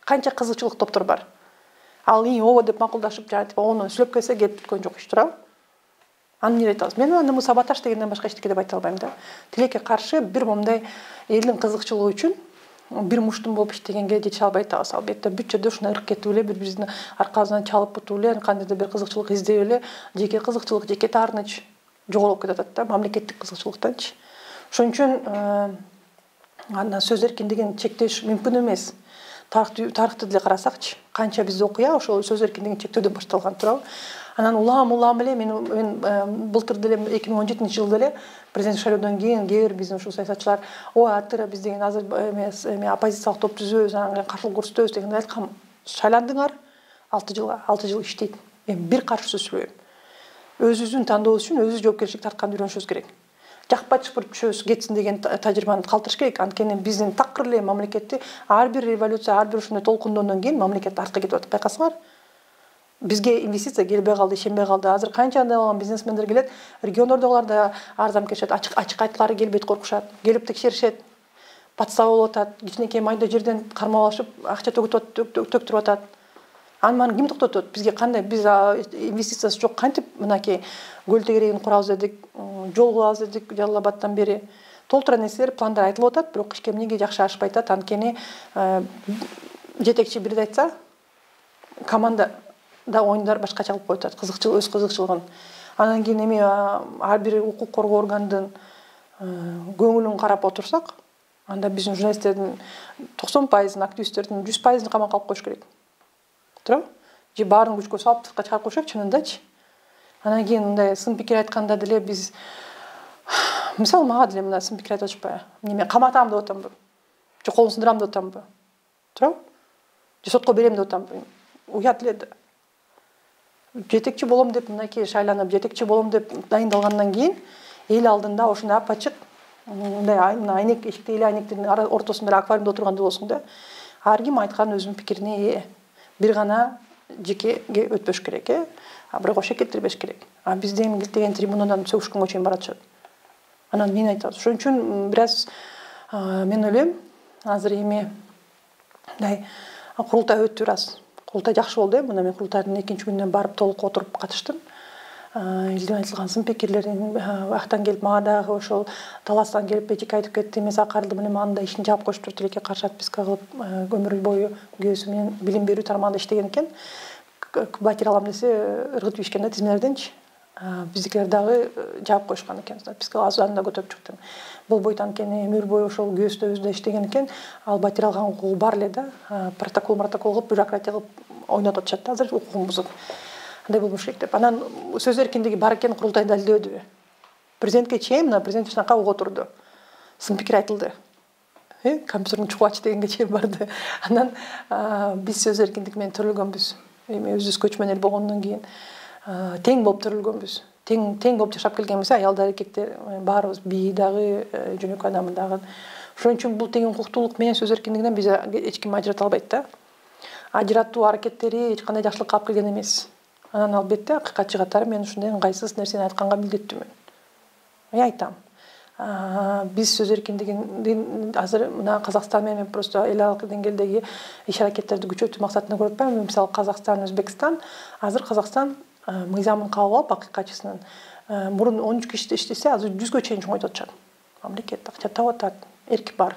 Speaker 1: Канча кызыкчылык топтор бар? Ал ооба деп макулдашып, оны сүйлөп келсе келип бүткөн жок иш, туурабы? Аны эмне айтабыз? Мен аны саботаж дегенден башка эчтеке деп айта албайм да. Тилекке каршы бир момундай элдин кызыкчылыгы үчүн бир муштум болуп иштегенге жете албай атабыз. Албетте бүт жерде ушундай ырк кетип эле бири-бирибиздин аркабыздан чалып бутуп эле, кандайдыр бир кызыкчылык издеп эле, жеке кызыкчылык, жеке таарыныч жогоп кетип атат да, мамлекеттик кызыкчылыктанчы. Ошон үчүн андан сөз эркиндигин чектеш мүмкүн эмес. Тарыхты деле карасакчы, канча бизде окуя ошол сөз эркиндигин чектөөдөн башталган, туурабы? Анан улам эле мен былтыр деле 2017-жылы деле президент шайлоодон кийин кээ бир биздин ушул саясатчылар атыра биз деген азыр оппозициялык топ түзөбүз, анан каршылык көрсөтөбүз дегенде айткам, шайландыңар 6 жыл иштейт. Мен бир каршы сөз сүйлөйм. Өзүбүздүн тандообуз үчүн өзүбүз жоопкерчилик тартканды үйрөнүшүбүз керек. Жакпай чыпырып түшөбүз, кетсин деген тажрыйбаны калтырыш керек. Анткени биздин такыр эле мамлекетти ар бир революция, ар бир ушундай толкундондон кийин мамлекет артка кетип атат. Байкасаңар, бизге инвестиция келбей калды, ишенбей калды. Азыр канчадан бизнесмендер келет, региондордогулар да арзан келишет, ачык айтылары келбейт, коркушат, келип текшеришет. Батса болуп атат, кичинекей майда жерден кармап алышып, акча төктүрүп атат. Аны ким токтотот? Бизге кандай, биз инвестициясы жок, кантип мынакей көл тегерегин курабыз дедик, жол кылабыз дедик Жалал Абадтан бери. Толтура нерселер, пландар айтылып атат, бирок ишке эмнеге жакшы ашпай атат? Анткени жетекчи бирди айтса, команда да оюндар башкача кылып коюп атат, өз кызыкчылыгын. Анан кийин эми ар бир укук коргоо органдын көңүлүн карап отурсак, анда биздин журналисттердин 90%, активисттердин 100% камакка алып коюш керек. Туурабы? Же баарын күчкө салып сыртка чыгарып коюшат, чынындачы. Анан кийин мындай сын пикир айтканда деле биз, мисалы мага деле мына сын пикир айтып атышпайбы? Мен каматам деп атамбы? Же колун сындырам деп атамбы? Туурабы? Же сотко берем деп атамбы? Уят эле да. Жетекчи болом деп мынакей шайланып, жетекчи болом деп дайындалгандан кийин эл алдында ошондой апачык, мындай айнек, эшикте эле айнектин ортосунда аквариумда отургандай болсуң да, ар ким айткан өзүнүн пикирине ээ. Бир гана жекеге өтпөш керек, а бирок ошо келтирбеш керек. А бизде эми килтеген трибунадан сөгүшкөнгө чейин баратышат. Анан мен айтам, ошон үчүн бираз мен ойлойм, азыр эми мындай курултай өттү бираз. Курултай жакшы болду, мына мен курултайдын экинчи күнүнөн барып толук отуруп катыштым. Элдин айтылган сын пикирлерин актан келип, мага дагы ошол таластан келип эчеке айтып кетти. Мен Сакарды менен анда ишин жаап коюштур, тилекке каршы отписка кылып, өмүр бою күйөөсү менен билим берүү тармагында иштеген экен. Батир алам десе, ыргытып ишкен да тизмелерденчи. Биздикилер дагы жаап коюшкан экен. Отписка азанда көтөрүп чыктым. Болбойт анткени өмүр бою ошол күйөөсүдө иштеген экен. Ал батир алган укугу бар эле да. Протокол кылып, бюрократия кылып ойнотуп атышат да, азыр укугун бузуп. Андай болбош керек деп. Анан сөз эркиндиги бар экен курултайда далилдөөдүбү. Президентке чейин, мына президент ушунака угуп отурду. Сын пикир айтылды. Компьютердин чукулачы дегенге чейин барды. Анан биз сөз эркиндиги менен төрөлгөнбүз. Эми өзүбүз көчмөн эл болгондон кийин тең болуп төрөлгөнбүз. Тең болуп жашап келгенбиз, аялдар, эркектер баарыбыз, бии дагы, жөнөкөй адамы дагы. Ошон үчүн бул тең укуктуулук менен сөз эркиндигинен биз эч ким ажырата албайт да. Ажыратуу аракеттери эч кандай жакшылыкка алып келген эмес. Анан албетте акыйкатчы катары мен ушундай ыңгайсыз нерсени айтканга милдеттүүмүн. Мен айтам. Биз сөз эркиндигин азыр мына Казакстан менен просто эл аралык деңгээлдеги иш аракеттерди күчөтүү максатында көрүп атпаймынбы? Мисалы Казакстан, Өзбекстан, азыр Казакстан мыйзамын кабыл алып акыйкатчысынын мурун 13 киши иштесе, азыр 100гө чейин чоңойтуп атышат. Мамлекет акча таап атат, эрки бар.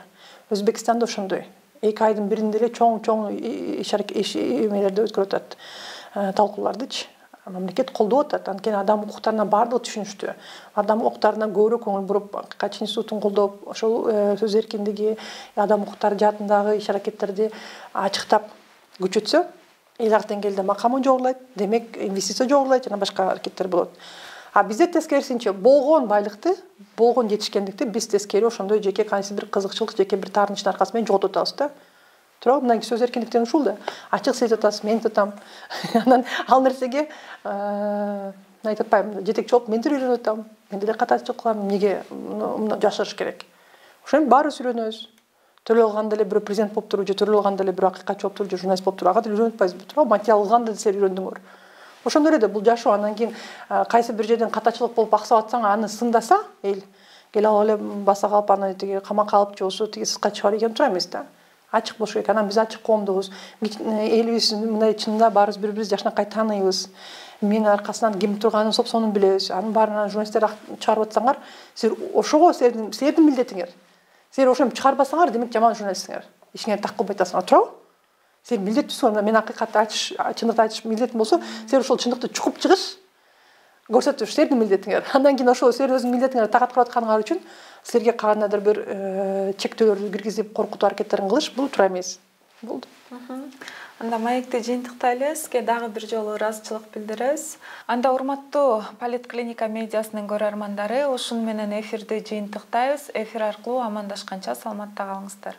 Speaker 1: Өзбекстанда ошондой. 2 айдын биринде эле чоң иш эмелерди өткөрүп атат, талкуулардычы. Мамлекет колдоп атат. Анткени адам укуктарына бардыгы түшүнүштүү. Адам укуктарына көбүрөөк көңүл буруп, акыйкатчы институтун колдоп, ошол сөз эркиндиги, адам укуктары жаатындагы иш аракеттерди ачыктап күчөтсө, эл аралык деңгээлде макамы жогорулайт, демек инвестиция жогорулайт жана башка аракеттер болот. А бизде тескерисинче болгон байлыкты, болгон жетишкендикти биз тескери ошондой жеке кайсы бир кызыкчылык, жеке бир таарынычтын аркасы менен жоготуп атабыз да. Туурабы? Мына сөз эркиндиктен ушул да. Ачык сезип атасыз, мен атам. Анан ал нерсеге айтып атпаймынбы, жетекчи болуп мен деле үйрөнүп атам. Мен деле катачылык кылам. Эмнеге жашырыш керек? Ошо эми баарыбыз үйрөнөбүз. Төрөлүп алганда эле бирөө президент болуп туруп, же төрөлүп алганда эле бирөө акыйкатчы болуп туруп, же журналист болуп туруп, ага деле үйрөнүп атпайбызбы? Туурабы? Материал алганда силер үйрөндүңөр. Ошондой эле да бул жашоо. Андан кийин кайсы бир жерден катачылык болуп аксап атсаң, аны сындаса, эл кел алып эле баса калып, аны тиги камакка алып, же болбосо тиги сыртка чыгарып ийген туура эмес да. Ачык болуш керек. Анан биз ачык коомдобуз. Элибиз мындай чынында баарыбыз бири-бирибизди жакшынакай тааныйбыз. Менин аркасынан ким турганын сопсонун билебиз. Анын баарынан журналисттер чыгарып атсаңар, силер ошого силердин милдетиңер. Силер ошону чыгарбасаңар, демек жаман журналистсиңер. Ишиңерди так кылбай атасыңар, туурабы? Силер милдеттүүсүңөр. Мен акыйкатты айтыш, чындыкты айтыш милдетим болсо, силер ошол чындыкты чукуп чыгыш, көрсөтүш силердин милдетиңер. Андан кийин ошол силер өзүңүздүн милдетиңерди такат кылып атканыңар үчүн силерге кандайдыр бир чектөөлөрдү киргизип, коркутуу аракеттерин кылыш бул туура эмес. Болду.
Speaker 2: Анда маекти жыйынтыктайлы, сизге дагы бир жолу ыраазычылык билдиребиз. Анда урматтуу Политклиника медиасынын көрөрмандары, ушун менен эфирди жыйынтыктайбыз. Эфир аркылуу амандашканча саламатта калыңыздар.